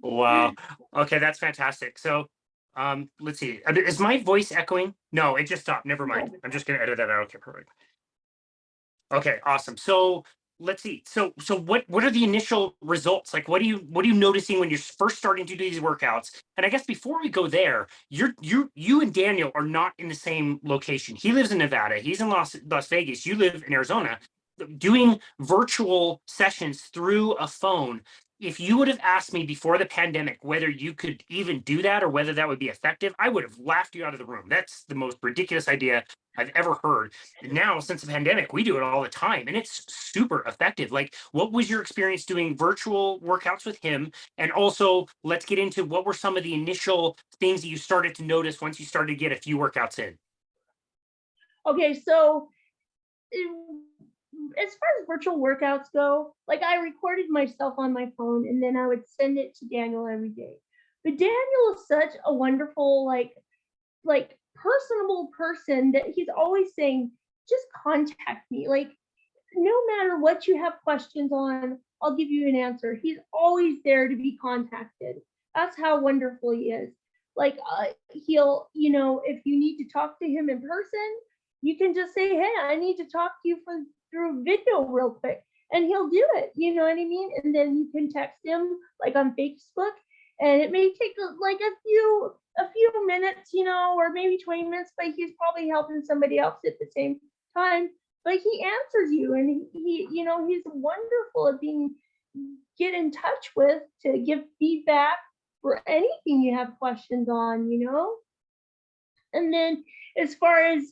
Speaker 1: Wow. Okay, that's fantastic. So, let's see. Is my voice echoing? No, it just stopped. Never mind. I'm just gonna edit that out. Okay, perfect. Okay, awesome. So let's see. So what are the initial results? Like what are you noticing when you're first starting to do these workouts? And I guess before we go there, you and Daniel are not in the same location. He lives in Nevada. He's in Las Vegas. You live in Arizona. Doing virtual sessions through a phone. If you would have asked me before the pandemic whether you could even do that or whether that would be effective, I would have laughed you out of the room. That's the most ridiculous idea I've ever heard. Now, since the pandemic, we do it all the time and it's super effective. Like, what was your experience doing virtual workouts with him? And also, let's get into what were some of the initial things that you started to notice once you started to get a few workouts in?
Speaker 2: Okay, so as far as virtual workouts go, like I recorded myself on my phone and then I would send it to Daniel every day. But Daniel is such a wonderful, like personable person that he's always saying, just contact me. Like no matter what you have questions on, I'll give you an answer. He's always there to be contacted. That's how wonderful he is. Like he'll, if you need to talk to him in person, you can just say, hey, I need to talk to you through video real quick. And he'll do it. You know what I mean? And then you can text him like on Facebook. And it may take like a few minutes, or maybe 20 minutes, but he's probably helping somebody else at the same time. But he answers you, and he's wonderful at get in touch with to give feedback for anything you have questions on, And then as far as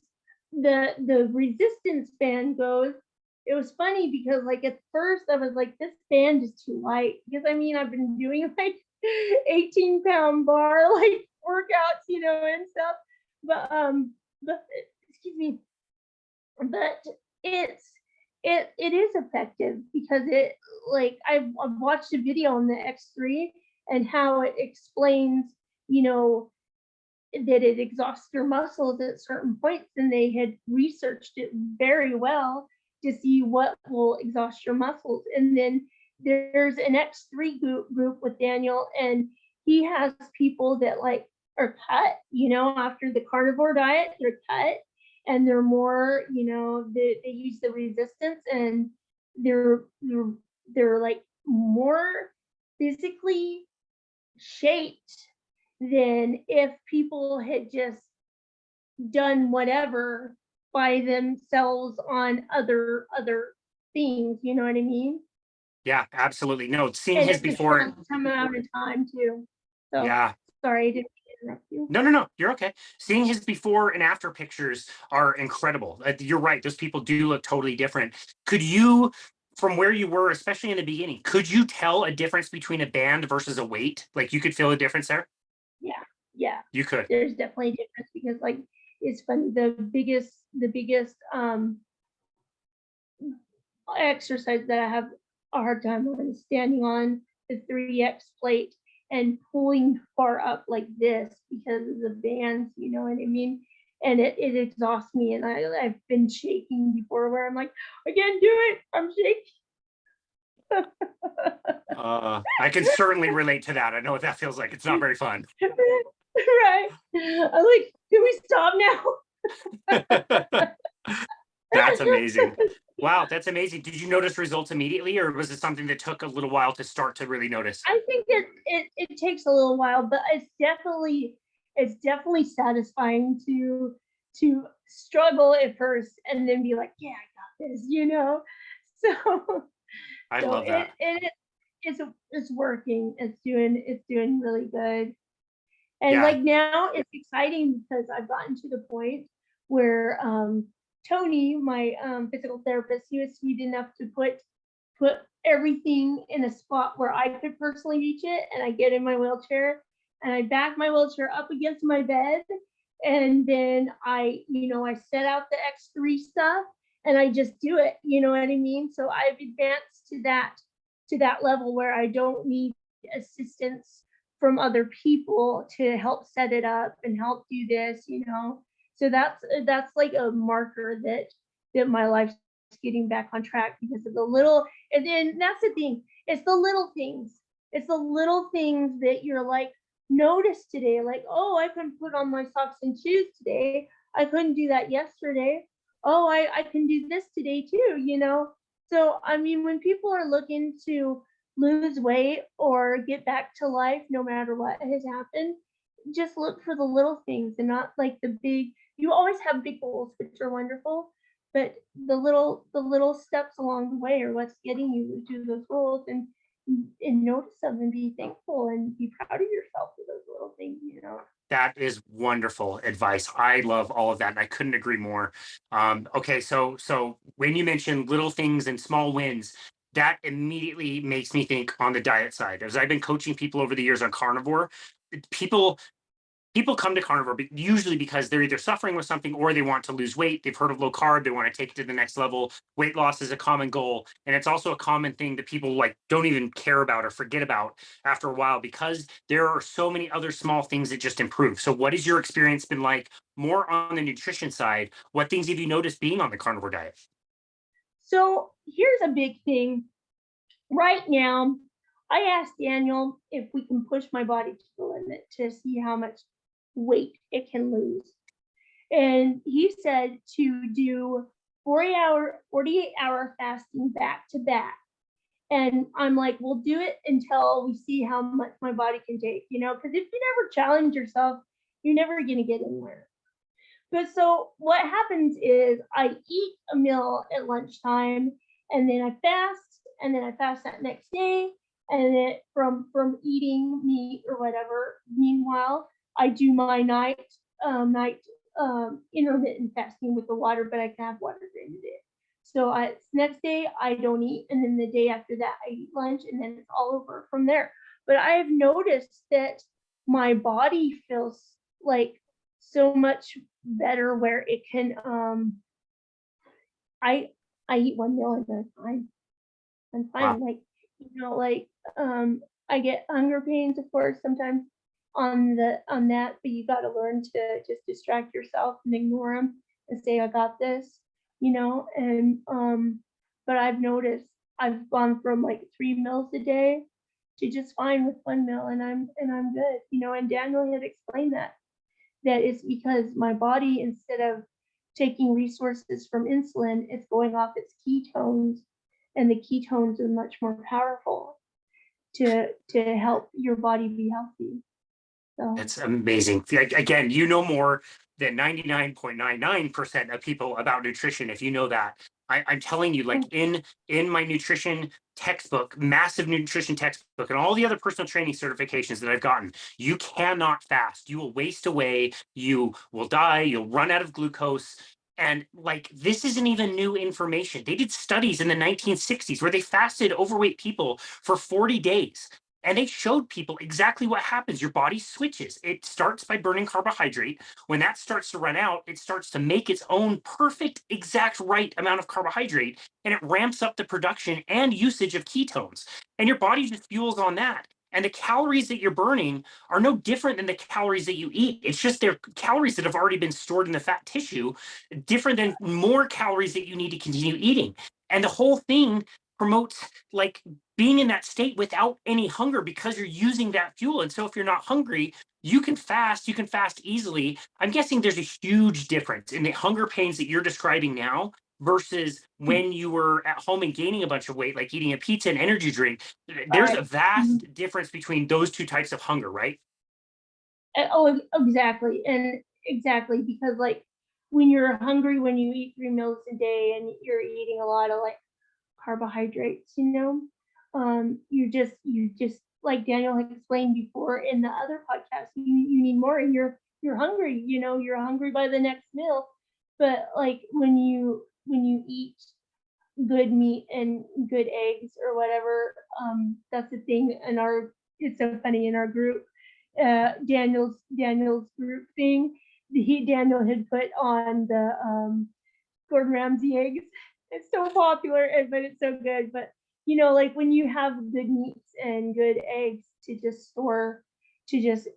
Speaker 2: the resistance band goes, it was funny because like at first I was like, this band is too light, because I've been doing like 18-pound bar like workouts, and stuff. But excuse me, but it is effective because it like I've watched a video on the X3 and how it explains, that it exhausts your muscles at certain points, and they had researched it very well to see what will exhaust your muscles. And then there's an X3 group with Daniel, and he has people that like are cut, after the carnivore diet, they're cut, and they're more, they use the resistance, and they're like more physically shaped than if people had just done whatever by themselves on other things, you know what I mean?
Speaker 1: Yeah, absolutely. No, seeing
Speaker 2: And
Speaker 1: his
Speaker 2: it's a
Speaker 1: before.
Speaker 2: short amount of time too. So
Speaker 1: Yeah.
Speaker 2: sorry, I didn't mean to interrupt you.
Speaker 1: No, you're okay. Seeing his before and after pictures are incredible. You're right. Those people do look totally different. Could you, from where you were, especially in the beginning, could you tell a difference between a band versus a weight? Like you could feel a difference there?
Speaker 2: Yeah.
Speaker 1: You could.
Speaker 2: There's definitely a difference because like it's funny, the biggest exercise that I have a hard time on is standing on the 3x plate and pulling far up like this because of the bands, you know what I mean? And it exhausts me, and I've been shaking before where I'm like, I can't do it, I'm shaking.
Speaker 1: I can certainly relate to that. I know what that feels like. It's not very fun.
Speaker 2: Right. I'm like, can we stop now?
Speaker 1: That's amazing. Wow, that's amazing. Did you notice results immediately, or was it something that took a little while to start to really notice?
Speaker 2: I think it takes a little while, but it's definitely satisfying to struggle at first and then be like, yeah, I got this, So
Speaker 1: I love that.
Speaker 2: it's working. It's doing really good. And
Speaker 1: Yeah.
Speaker 2: like now it's exciting because I've gotten to the point where Tony, my physical therapist, he was sweet enough to put everything in a spot where I could personally reach it, and I get in my wheelchair and I back my wheelchair up against my bed, and then I set out the X3 stuff and I just do it, you know what I mean? So I've advanced to that level where I don't need assistance from other people to help set it up and help do this, So that's like a marker that my life's getting back on track because of the little, and then that's the thing, it's the little things. It's the little things that you're like, notice today, like, oh, I couldn't put on my socks and shoes today. I couldn't do that yesterday. Oh, I can do this today too, So, I mean, when people are looking to lose weight or get back to life, no matter what has happened, just look for the little things and not like the big, you always have big goals, which are wonderful, but the little steps along the way are what's getting you to those goals, and notice them and be thankful and be proud of yourself for those little things.
Speaker 1: That is wonderful advice. I love all of that, and I couldn't agree more. Okay, so when you mention little things and small wins, that immediately makes me think on the diet side. As I've been coaching people over the years on carnivore, people come to carnivore usually because they're either suffering with something or they want to lose weight. They've heard of low carb. They want to take it to the next level. Weight loss is a common goal. And it's also a common thing that people like don't even care about or forget about after a while because there are so many other small things that just improve. So what has your experience been like more on the nutrition side? What things have you noticed being on the carnivore diet?
Speaker 2: So here's a big thing. Right now, I asked Daniel if we can push my body to the limit to see how much weight it can lose. And he said to do 48-hour fasting back to back. And I'm like, we'll do it until we see how much my body can take, because if you never challenge yourself, you're never going to get anywhere. But so what happens is I eat a meal at lunchtime, and then I fast, and then I fast that next day, and then from eating meat or whatever. Meanwhile, I do my night intermittent fasting with the water, but I can have water during the day. So next day I don't eat, and then the day after that I eat lunch, and then it's all over from there. But I've noticed that my body feels like so much better where it can I eat one meal and I'm fine. I'm fine.
Speaker 1: Wow.
Speaker 2: Like, I get hunger pains, of course, sometimes on that, but you got to learn to just distract yourself and ignore them and say, I got this, and but I've noticed I've gone from like 3 meals a day to just fine with 1 meal, and I'm good, and Daniel had explained that it's because my body, instead of taking resources from insulin, it's going off its ketones, and the ketones are much more powerful to help your body be healthy. So
Speaker 1: That's amazing. Again, you know more than 99.99% of people about nutrition, if you know that. I'm telling you, like in my nutrition textbook, massive nutrition textbook, and all the other personal training certifications that I've gotten, you cannot fast. You will waste away. You will die. You'll run out of glucose. And like, this isn't even new information. They did studies in the 1960s where they fasted overweight people for 40 days. And they showed people exactly what happens. Your body switches. It starts by burning carbohydrate. When that starts to run out, it starts to make its own perfect, exact right amount of carbohydrate, and it ramps up the production and usage of ketones. And your body just fuels on that. And the calories that you're burning are no different than the calories that you eat. It's just they're calories that have already been stored in the fat tissue, different than more calories that you need to continue eating. And the whole thing promotes like being in that state without any hunger because you're using that fuel. And so if you're not hungry, you can fast easily. I'm guessing there's a huge difference in the hunger pains that you're describing now versus when you were at home and gaining a bunch of weight, like eating a pizza and energy drink. There's a vast difference between those two types of hunger, right?
Speaker 2: Oh, exactly. And exactly, because like when you're hungry, when you eat 3 meals a day and you're eating a lot of like carbohydrates, you just like Daniel had explained before in the other podcast, you need more, and you're hungry, you're hungry by the next meal. But like when you eat good meat and good eggs or whatever, that's the thing in our, it's so funny, in our group, Daniel's group thing, Daniel had put on the Gordon Ramsay eggs. It's so popular, but it's so good. But like when you have good meats and good eggs to just store, to just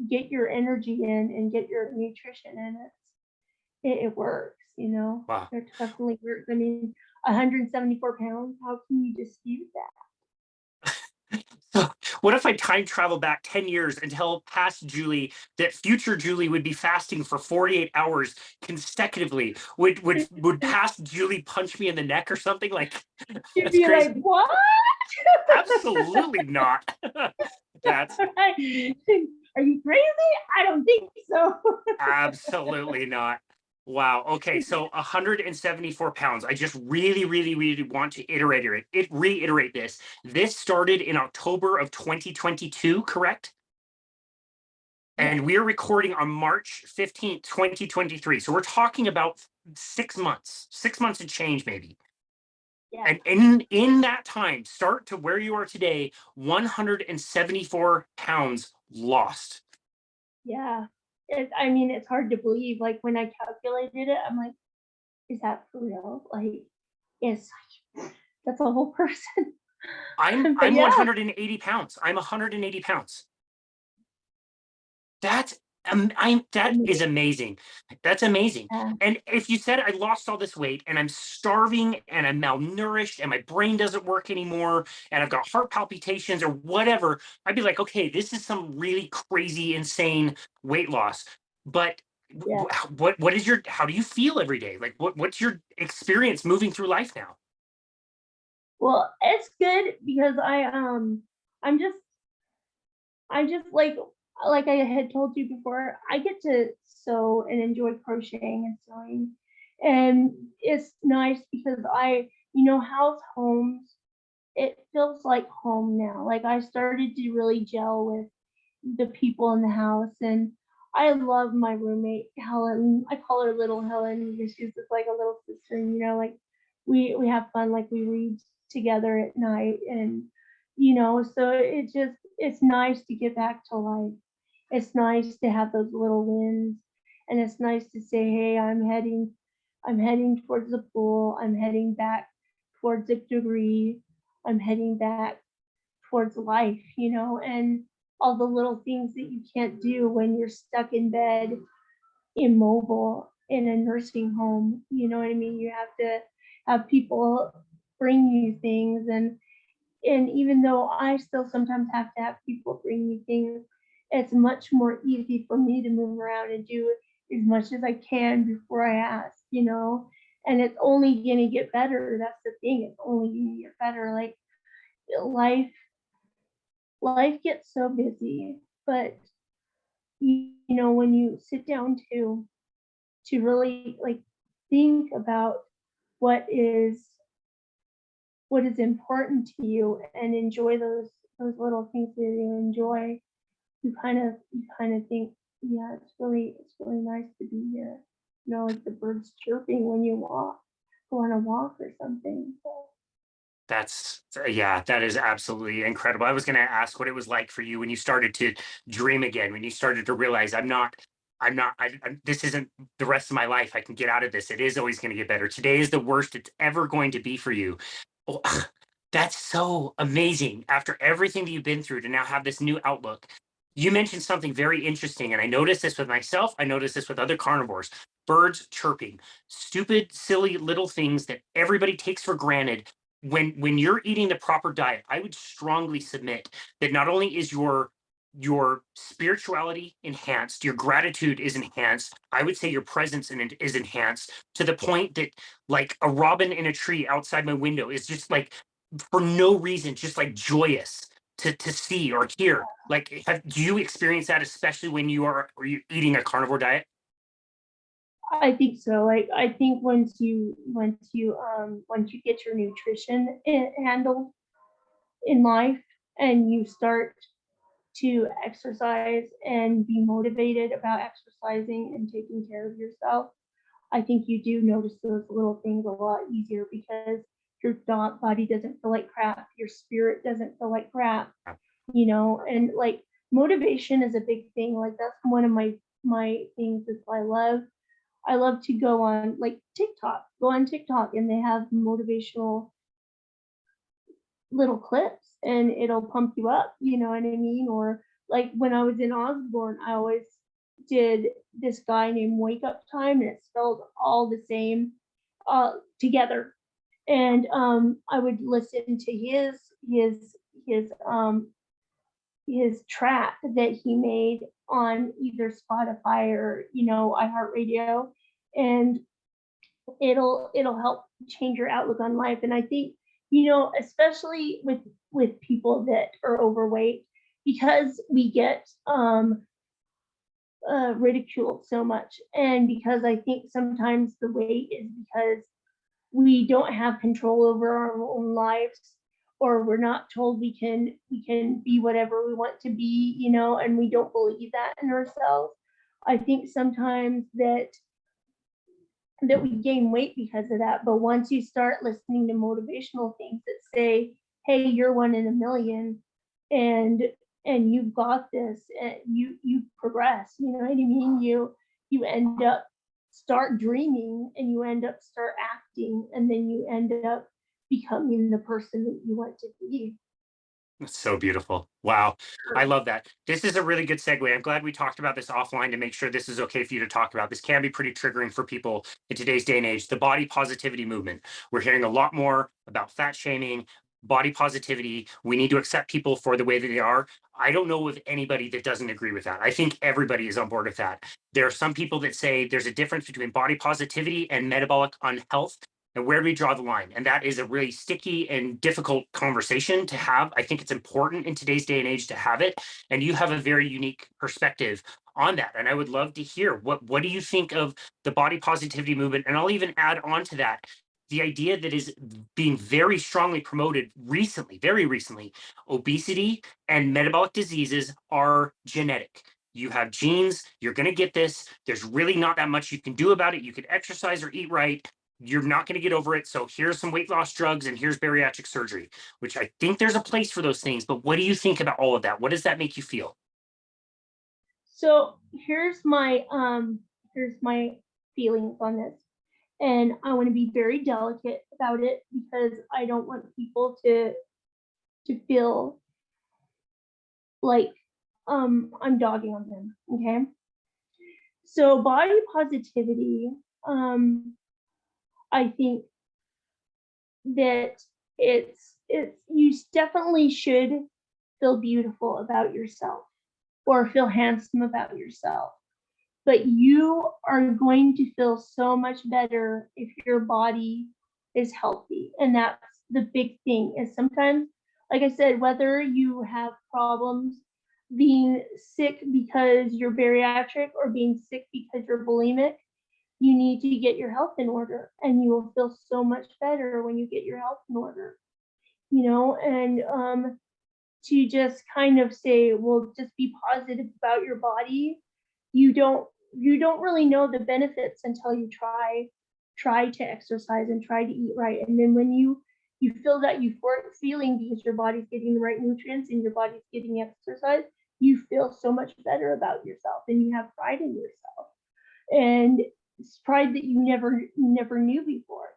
Speaker 2: get your energy in and get your nutrition in, it works.
Speaker 1: Wow.
Speaker 2: It definitely works. I mean, 174 pounds. How can you dispute that?
Speaker 1: So what if I time travel back 10 years and tell past Julie that future Julie would be fasting for 48 hours consecutively? Would past Julie punch me in the neck or something? Like,
Speaker 2: You'd
Speaker 1: that's
Speaker 2: be
Speaker 1: crazy.
Speaker 2: like, what?
Speaker 1: Absolutely not. That's
Speaker 2: Are you crazy? I don't think so.
Speaker 1: absolutely not. Wow. Okay. So 174 pounds. I just really, really, really want to reiterate this. This started in October of 2022, correct? And we're recording on March 15th, 2023. So we're talking about 6 months and change, maybe.
Speaker 2: Yeah.
Speaker 1: And in that time, start to where you are today, 174 pounds lost.
Speaker 2: Yeah. I mean, it's hard to believe. Like when I calculated it, I'm like, is that for real? Like, it's that's a whole person.
Speaker 1: I'm
Speaker 2: But yeah.
Speaker 1: 180 pounds. I'm 180 pounds. That is amazing. That's amazing.
Speaker 2: Yeah.
Speaker 1: And if you said I lost all this weight and I'm starving and I'm malnourished and my brain doesn't work anymore and I've got heart palpitations or whatever, I'd be like, okay, this is some really crazy, insane weight loss. But
Speaker 2: Yeah.
Speaker 1: what is your, how do you feel every day? Like what's your experience moving through life now?
Speaker 2: Well, it's good because I'm just like I had told you before, I get to sew and enjoy crocheting and sewing. And it's nice because house homes, it feels like home now. Like I started to really gel with the people in the house, and I love my roommate Helen. I call her Little Helen because she's just like a little sister. Like we have fun. Like we read together at night, and so it's nice to get back to life. It's nice to have those little wins, and it's nice to say, hey, I'm heading towards the pool. I'm heading back towards a degree. I'm heading back towards life. And all the little things that you can't do when you're stuck in bed, immobile in a nursing home. You know what I mean? You have to have people bring you things, and even though I still sometimes have to have people bring me things, it's much more easy for me to move around and do as much as I can before I ask, you know? And it's only gonna get better. That's the thing. It's only gonna get better. Like life, life gets so busy, but you know, when you sit down to really like think about what is what is important to you and enjoy those little things that you enjoy, you kind of think, yeah, it's really nice to be here. You know, like the birds chirping when you go on a walk or something. So,
Speaker 1: That's yeah, that is absolutely incredible. I was going to ask what it was like for you when you started to dream again, when you started to realize this isn't the rest of my life. I can get out of this. It is always going to get better. Today is the worst it's ever going to be for you. Oh, that's so amazing. After everything that you've been through to now have this new outlook. You mentioned something very interesting, and I noticed this with myself. I noticed this with other carnivores. Birds chirping, stupid, silly little things that everybody takes for granted. When you're eating the proper diet, I would strongly submit that not only is your spirituality enhanced, your gratitude is enhanced. I would say your presence in it is enhanced to the point that like a robin in a tree outside my window is just like for no reason, just like joyous to see or hear. Like, do you experience that, especially when you eating a carnivore diet?
Speaker 2: I think so. Like I think once you get your nutrition handled in life and you start to exercise and be motivated about exercising and taking care of yourself, I think you do notice those little things a lot easier because your body doesn't feel like crap, your spirit doesn't feel like crap, you know, and like motivation is a big thing. Like that's one of my things that I love to go on like go on TikTok and they have motivational little clips and it'll pump you up, you know what I mean? Or like when I was in Osborne, I always did this guy named Wake Up Time and it's spelled all the same together. And I would listen to his his track that he made on either Spotify or, you know, iHeartRadio. And it'll help change your outlook on life. And I think, you know, especially with people that are overweight, because we get ridiculed so much, and because I think sometimes the weight is because we don't have control over our own lives, or we're not told we can be whatever we want to be, you know, and we don't believe that in ourselves. I think sometimes that we gain weight because of that. But once you start listening to motivational things that say, "Hey, you're one in a million, and you've got this," and you progress. You know what I mean? You end up start dreaming, and you end up start acting, and then you end up becoming the person that you want to be.
Speaker 1: That's so beautiful. Wow. I love that. This is a really good segue. I'm glad we talked about this offline to make sure this is okay for you to talk about. This can be pretty triggering for people in today's day and age. The body positivity movement. We're hearing a lot more about fat shaming, body positivity. We need to accept people for the way that they are. I don't know of anybody that doesn't agree with that. I think everybody is on board with that. There are some people that say there's a difference between body positivity and metabolic unhealth. And where do we draw the line? And that is a really sticky and difficult conversation to have. I think it's important in today's day and age to have it. And you have a very unique perspective on that. And I would love to hear what do you think of the body positivity movement? And I'll even add on to that the idea that is being very strongly promoted recently, very recently, obesity and metabolic diseases are genetic. You have genes, you're going to get this. There's really not that much you can do about it. You can exercise or eat right, you're not going to get over it. So here's some weight loss drugs and here's bariatric surgery, which I think there's a place for those things. But what do you think about all of that? What does that make you feel?
Speaker 2: So here's my feelings on this. And I want to be very delicate about it because I don't want people to feel like I'm dogging on them. Okay. So body positivity, I think that you definitely should feel beautiful about yourself or feel handsome about yourself. But you are going to feel so much better if your body is healthy. And that's the big thing is sometimes, like I said, whether you have problems being sick because you're bariatric or being sick because you're bulimic, you need to get your health in order, and you will feel so much better when you get your health in order, and to just kind of say, well, just be positive about your body. You don't really know the benefits until you try to exercise and try to eat right. And then when you feel that euphoric feeling because your body's getting the right nutrients and your body's getting exercise, you feel so much better about yourself and you have pride in yourself. And it's pride that you never knew before,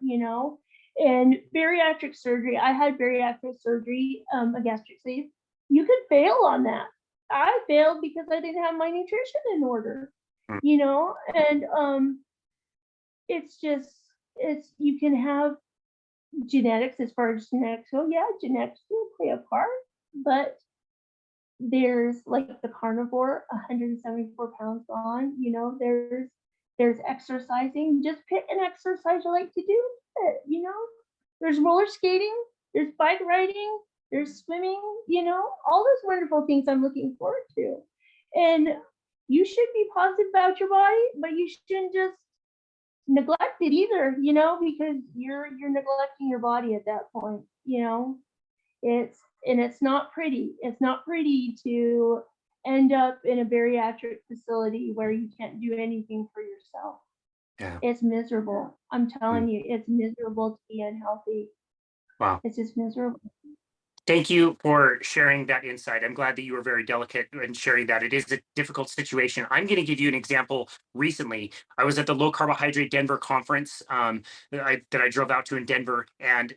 Speaker 2: And bariatric surgery, I had bariatric surgery, a gastric sleeve. You could fail on that. I failed because I didn't have my nutrition in order, and it's you can have genetics as far as genetics go. Yeah, genetics will play a part, but there's like the carnivore, 174 pounds gone, there's exercising. Just pick an exercise you like to do. There's roller skating, there's bike riding, there's swimming, all those wonderful things I'm looking forward to. And you should be positive about your body, but you shouldn't just neglect it either, because you're neglecting your body at that point. It's not pretty. It's not pretty to end up in a bariatric facility where you can't do anything for yourself.
Speaker 1: Yeah.
Speaker 2: It's miserable. I'm telling you, it's miserable to be unhealthy.
Speaker 1: Wow.
Speaker 2: It's just miserable.
Speaker 1: Thank you for sharing that insight. I'm glad that you were very delicate in sharing that. It is a difficult situation. I'm going to give you an example. Recently, I was at the Low Carbohydrate Denver conference that I drove out to in Denver. And,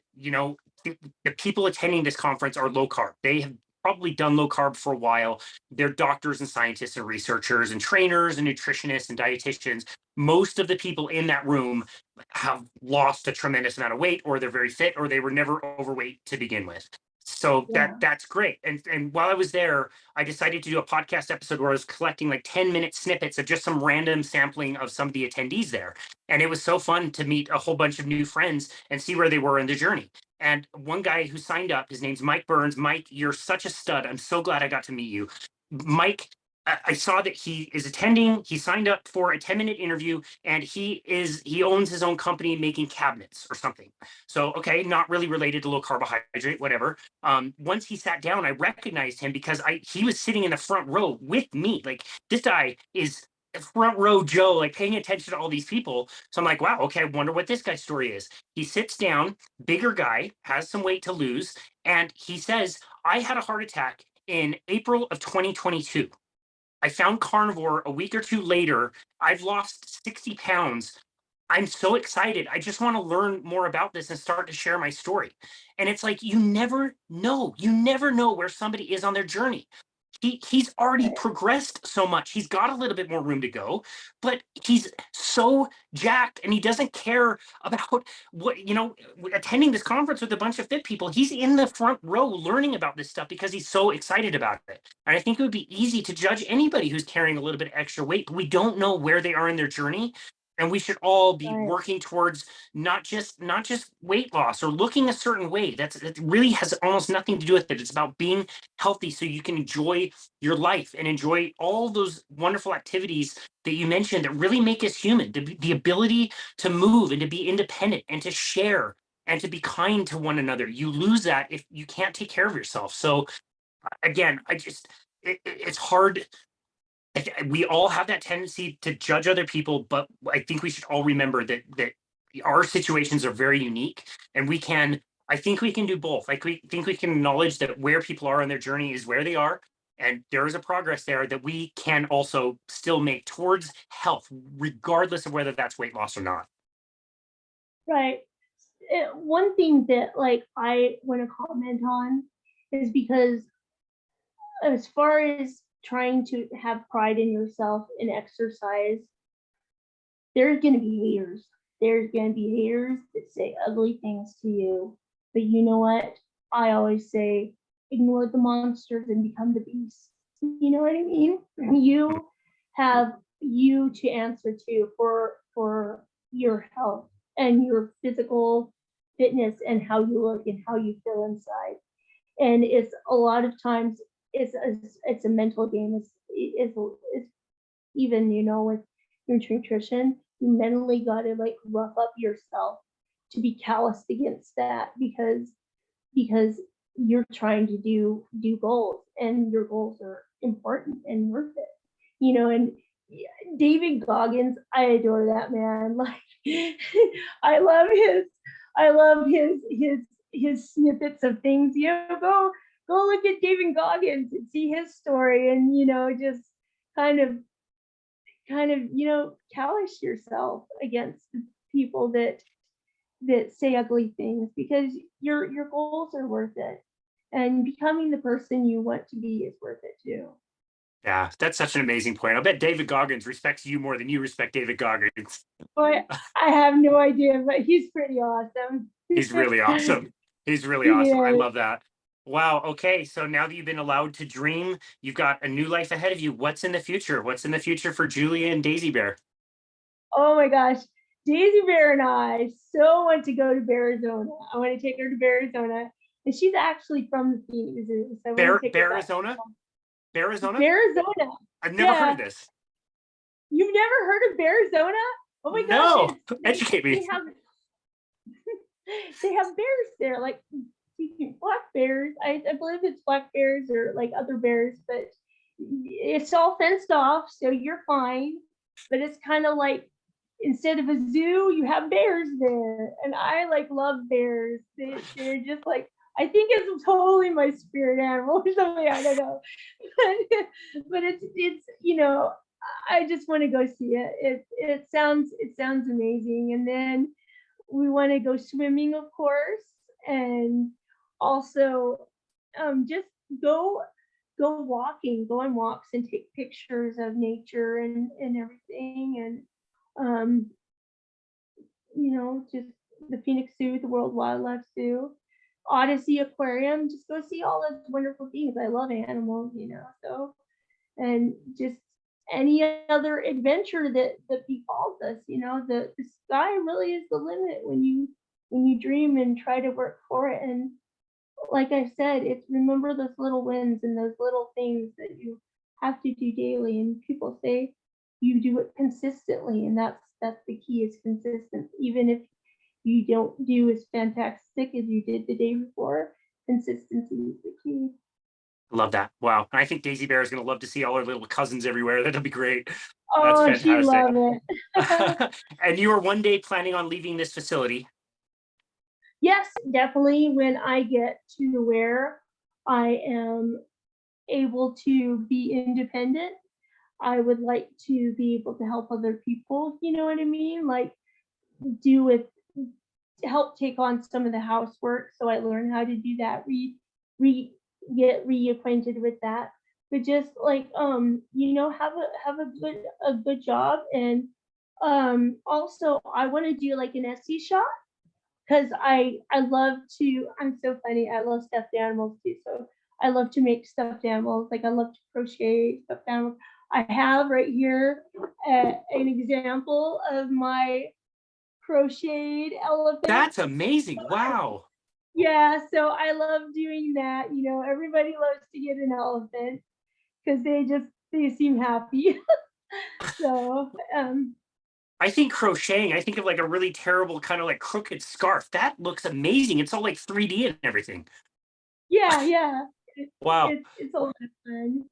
Speaker 1: the people attending this conference are low carb. They have probably done low carb for a while. They're doctors and scientists and researchers and trainers and nutritionists and dietitians. Most of the people in that room have lost a tremendous amount of weight, or they're very fit, or they were never overweight to begin with. So that's great. And while I was there, I decided to do a podcast episode where I was collecting like 10-minute snippets of just some random sampling of some of the attendees there. And it was so fun to meet a whole bunch of new friends and see where they were in the journey. And one guy who signed up, his name's Mike Burns. Mike, you're such a stud. I'm so glad I got to meet you. Mike, I saw that he is attending. He signed up for a 10-minute interview, and he owns his own company making cabinets or something. So, okay, not really related to low carbohydrate, whatever. Once he sat down, I recognized him because he was sitting in the front row with me. Like, this guy is front row Joe, like paying attention to all these people. So I'm like, wow, okay, I wonder what this guy's story is. He sits down, bigger guy, has some weight to lose, and he says, I had a heart attack in April of 2022. I found Carnivore a week or two later. I've lost 60 pounds. I'm so excited. I just want to learn more about this and start to share my story. And it's like, you never know. You never know where somebody is on their journey. He's already progressed so much. He's got a little bit more room to go, but he's so jacked and he doesn't care about what, attending this conference with a bunch of fit people. He's in the front row learning about this stuff because he's so excited about it. And I think it would be easy to judge anybody who's carrying a little bit of extra weight, but we don't know where they are in their journey. And we should all be working towards not just weight loss or looking a certain way. That really has almost nothing to do with it. It's about being healthy so you can enjoy your life and enjoy all those wonderful activities that you mentioned that really make us human. The ability to move and to be independent and to share and to be kind to one another. You lose that if you can't take care of yourself. So again, it's hard. We all have that tendency to judge other people, but I think we should all remember that our situations are very unique, and I think we can do both. Like, we think we can acknowledge that where people are on their journey is where they are, and there is a progress there that we can also still make towards health, regardless of whether that's weight loss or not.
Speaker 2: Right. One thing that I want to comment on is because as far as trying to have pride in yourself and exercise, there's going to be haters. There's going to be haters that say ugly things to you. But you know what? I always say, ignore the monsters and become the beast. You know what I mean? You have you to answer to for your health and your physical fitness and how you look and how you feel inside. And it's a lot of times it's a mental game. It's even, you know, with your nutrition, you mentally got to like rough up yourself to be calloused against that because you're trying to do goals, and your goals are important and worth it, you know. And David Goggins, I adore that man. Like I love his snippets of things. You know, go look at David Goggins and see his story, and you know, just kind of you know, callous yourself against people that say ugly things, because your goals are worth it, and becoming the person you want to be is worth it too.
Speaker 1: Yeah, that's such an amazing point. I bet David Goggins respects you more than you respect David Goggins.
Speaker 2: But I have no idea, but he's pretty awesome.
Speaker 1: He's really awesome. He's really awesome. I love that. Wow. Okay. So now that you've been allowed to dream, you've got a new life ahead of you. What's in the future? What's in the future for Julia and Daisy Bear?
Speaker 2: Oh my gosh. Daisy Bear and I so want to go to Arizona. I want to take her to Arizona. And she's actually from the Phoenix Zoo. So
Speaker 1: Bear, Arizona? Arizona?
Speaker 2: Arizona.
Speaker 1: I've never heard of this.
Speaker 2: You've never heard of Arizona? Oh my
Speaker 1: gosh.
Speaker 2: No.
Speaker 1: Educate me.
Speaker 2: They have bears there, like black bears. I believe it's black bears or like other bears, but it's all fenced off, so you're fine. But it's kind of like, instead of a zoo, you have bears there, and I like love bears. They're just like, I think it's totally my spirit animal or something. I don't know, but it's you know, I just want to go see it. It sounds amazing, and then we want to go swimming, of course, and also just go walking, go on walks and take pictures of nature and everything, and you know, just the Phoenix Zoo, the World Wildlife Zoo, Odyssey Aquarium, just go see all those wonderful things. I love animals, you know, so, and just any other adventure that befalls us, you know, the sky really is the limit when you dream and try to work for it. And like I said, it's remember those little wins and those little things that you have to do daily. And people say you do it consistently, and that's the key, is consistent. Even if you don't do as fantastic as you did the day before, consistency is the key.
Speaker 1: Love that. Wow. I think Daisy Bear is going to love to see all her little cousins everywhere. That'll be great.
Speaker 2: Oh,
Speaker 1: That's
Speaker 2: she
Speaker 1: fantastic.
Speaker 2: love it.
Speaker 1: And you are one day planning on leaving this facility?
Speaker 2: Yes, definitely. When I get to where I am able to be independent, I would like to be able to help other people. You know what I mean? Like help take on some of the housework, so I learn how to do that. Get reacquainted with that. But just like you know, have a good job, and also I want to do like an Etsy shop, because I love to. I'm so funny. I love stuffed animals too. So I love to make stuffed animals. Like I love to crochet stuffed animals. I have right here an example of my crocheted elephant.
Speaker 1: That's amazing. Wow.
Speaker 2: Yeah, so I love doing that. You know, everybody loves to get an elephant because they seem happy. So
Speaker 1: I think crocheting, I think of like a really terrible kind of like crooked scarf. That looks amazing. It's all like 3D and everything.
Speaker 2: yeah.
Speaker 1: Wow.
Speaker 2: It's a lot of fun.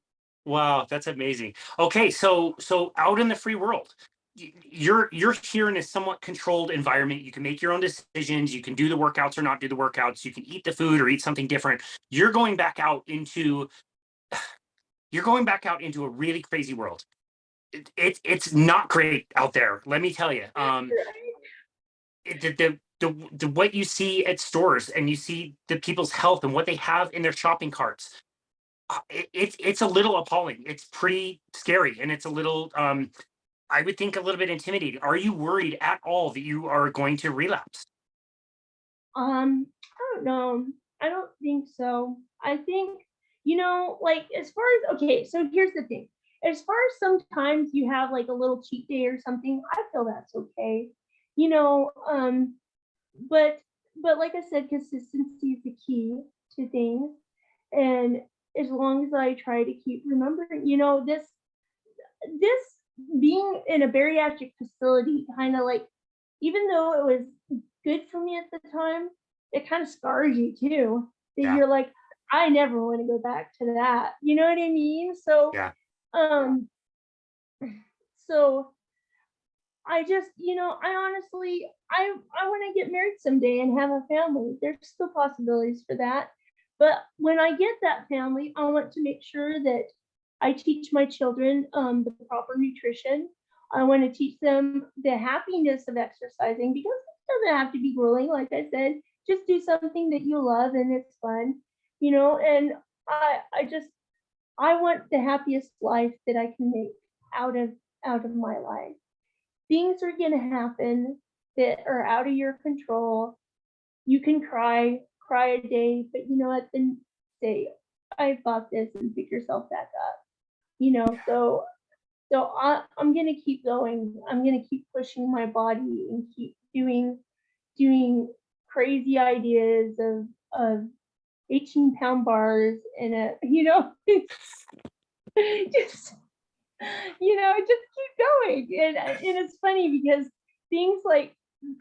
Speaker 1: Wow, that's amazing. Okay, so out in the free world, you're here in a somewhat controlled environment. You can make your own decisions. You can do the workouts or not do the workouts. You can eat the food or eat something different. You're going back out into a really crazy world. It's not great out there. Let me tell you. The what you see at stores, and you see the people's health and what they have in their shopping carts. It's a little appalling. It's pretty scary, and it's a little, I would think, a little bit intimidating. Are you worried at all that you are going to relapse?
Speaker 2: I don't know. I don't think so. I think, like as far as okay, so here's the thing. As far as sometimes you have like a little cheat day or something, I feel that's okay. You know, but like I said, consistency is the key to things. And as long as I try to keep remembering, this being in a bariatric facility kind of like, even though it was good for me at the time, it kind of scars you too. That
Speaker 1: Yeah,
Speaker 2: you're like, I never want to go back to that. You know what I mean?
Speaker 1: yeah.
Speaker 2: Um, so I just, I honestly, I want to get married someday and have a family. There's still possibilities for that. But when I get that family, I want to make sure that I teach my children the proper nutrition. I want to teach them the happiness of exercising because it doesn't have to be grueling. Like I said, just do something that you love and it's fun, and I just, I want the happiest life that I can make out of out of my life. Things are going to happen that are out of your control. You can cry a day, but at the end say, I got this and pick yourself back up. I'm gonna keep going. I'm gonna keep pushing my body and keep doing crazy ideas of 18-pound bars and just just keep going. And it's funny because things like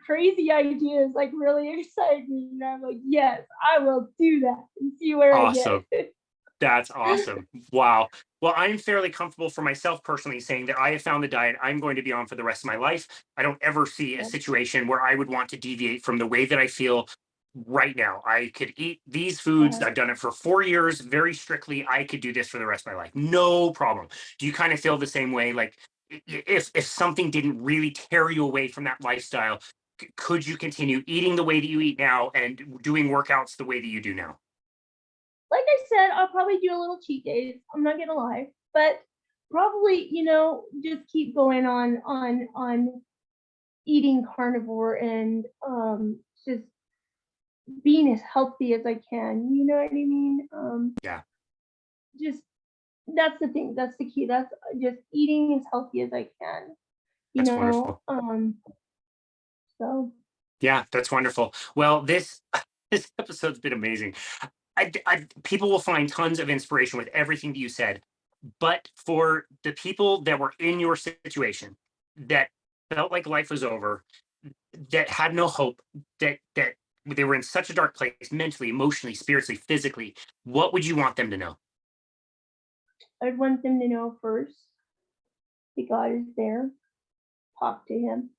Speaker 2: crazy ideas like really excite me. And I'm like, yes, I will do that and see where I
Speaker 1: Awesome.
Speaker 2: get.
Speaker 1: That's awesome. Wow. Well, I'm fairly comfortable for myself personally saying that I have found the diet I'm going to be on for the rest of my life. I don't ever see a situation where I would want to deviate from the way that I feel right now. I could eat these foods.
Speaker 2: Yeah.
Speaker 1: I've done it for 4 years very strictly. I could do this for the rest of my life. No problem. Do you kind of feel the same way? Like, if something didn't really tear you away from that lifestyle, could you continue eating the way that you eat now and doing workouts the way that you do now?
Speaker 2: Like I said, I'll probably do a little cheat days. I'm not gonna lie, but probably, just keep going on eating carnivore and just being as healthy as I can. You know what I mean?
Speaker 1: Yeah,
Speaker 2: Just that's the thing. That's the key. That's just eating as healthy as I can. You
Speaker 1: that's
Speaker 2: know.
Speaker 1: wonderful.
Speaker 2: So
Speaker 1: Yeah, that's wonderful. Well, this this episode's been amazing. People will find tons of inspiration with everything that you said, but for the people that were in your situation, that felt like life was over, that had no hope, that they were in such a dark place mentally, emotionally, spiritually, physically, what would you want them to know?
Speaker 2: I'd want them to know first that God is there. Talk to Him,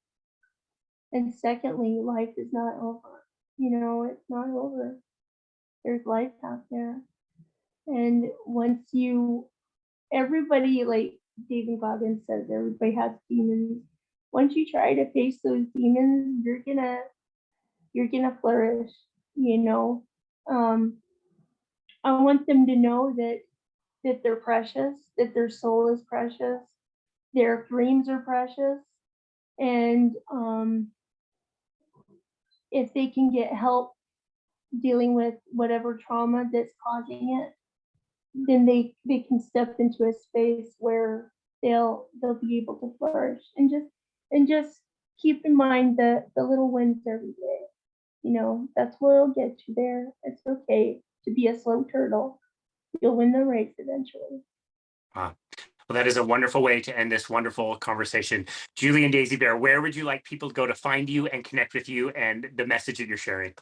Speaker 2: and secondly, life is not over. It's not over. There's life out there, and once you everybody, like David Goggins says, everybody has demons. Once you try to face those demons, you're gonna flourish. You know, um, I want them to know that they're precious, that their soul is precious, their dreams are precious, and if they can get help dealing with whatever trauma that's causing it, then they can step into a space where they'll be able to flourish and just keep in mind the little wins every day. That's what'll get you there. It's okay to be a slow turtle. You'll win the race eventually.
Speaker 1: Uh, well, that is a wonderful way to end this wonderful conversation. Julie and Daisy Bear, where would you like people to go to find you and connect with you and the message that you're sharing?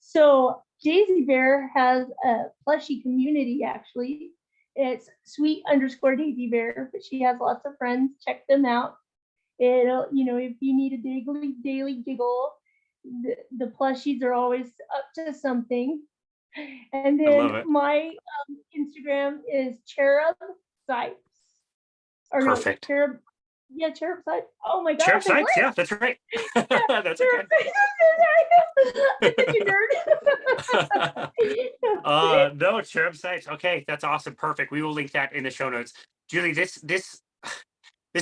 Speaker 2: So Daisy Bear has a plushy community actually. It's sweet_Daisy Bear, but she has lots of friends. Check them out. If you need a daily giggle, the plushies are always up to something. And
Speaker 1: I love
Speaker 2: then
Speaker 1: it.
Speaker 2: my Instagram is cherub sites, or no,
Speaker 1: Perfect.
Speaker 2: cherub Yeah, chirp sites. Oh my
Speaker 1: Chirp
Speaker 2: gosh, I
Speaker 1: sites.
Speaker 2: blinked.
Speaker 1: Yeah, that's right.
Speaker 2: Yeah,
Speaker 1: That's
Speaker 2: chirp
Speaker 1: okay.
Speaker 2: sites. I think you nerd.
Speaker 1: No, chirp sites. Okay, that's awesome. Perfect. We will link that in the show notes. Julie, this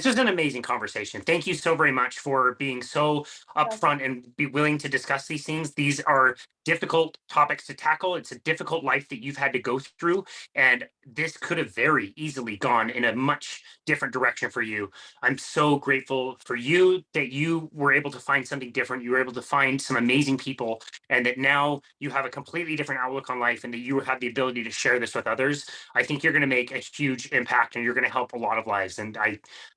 Speaker 1: was an amazing conversation. Thank you so very much for being so upfront and be willing to discuss these things. These are difficult topics to tackle. It's a difficult life that you've had to go through, and this could have very easily gone in a much different direction for you. I'm so grateful for you that you were able to find something different. You were able to find some amazing people, and that now you have a completely different outlook on life, and that you have the ability to share this with others. I think you're going to make a huge impact, and you're going to help a lot of lives. And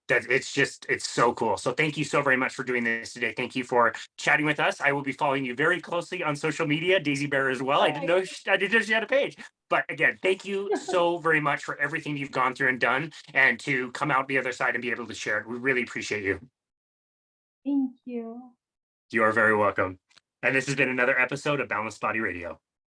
Speaker 1: that it's so cool. So thank you so very much for doing this today. Thank you for chatting with us. I will be following you very closely on social media, Daisy Bear as well. I didn't know she had a page. But again, thank you so very much for everything you've gone through and done, and to come out the other side and be able to share it. We really appreciate you.
Speaker 2: Thank you.
Speaker 1: You are very welcome. And this has been another episode of Boundless Body Radio.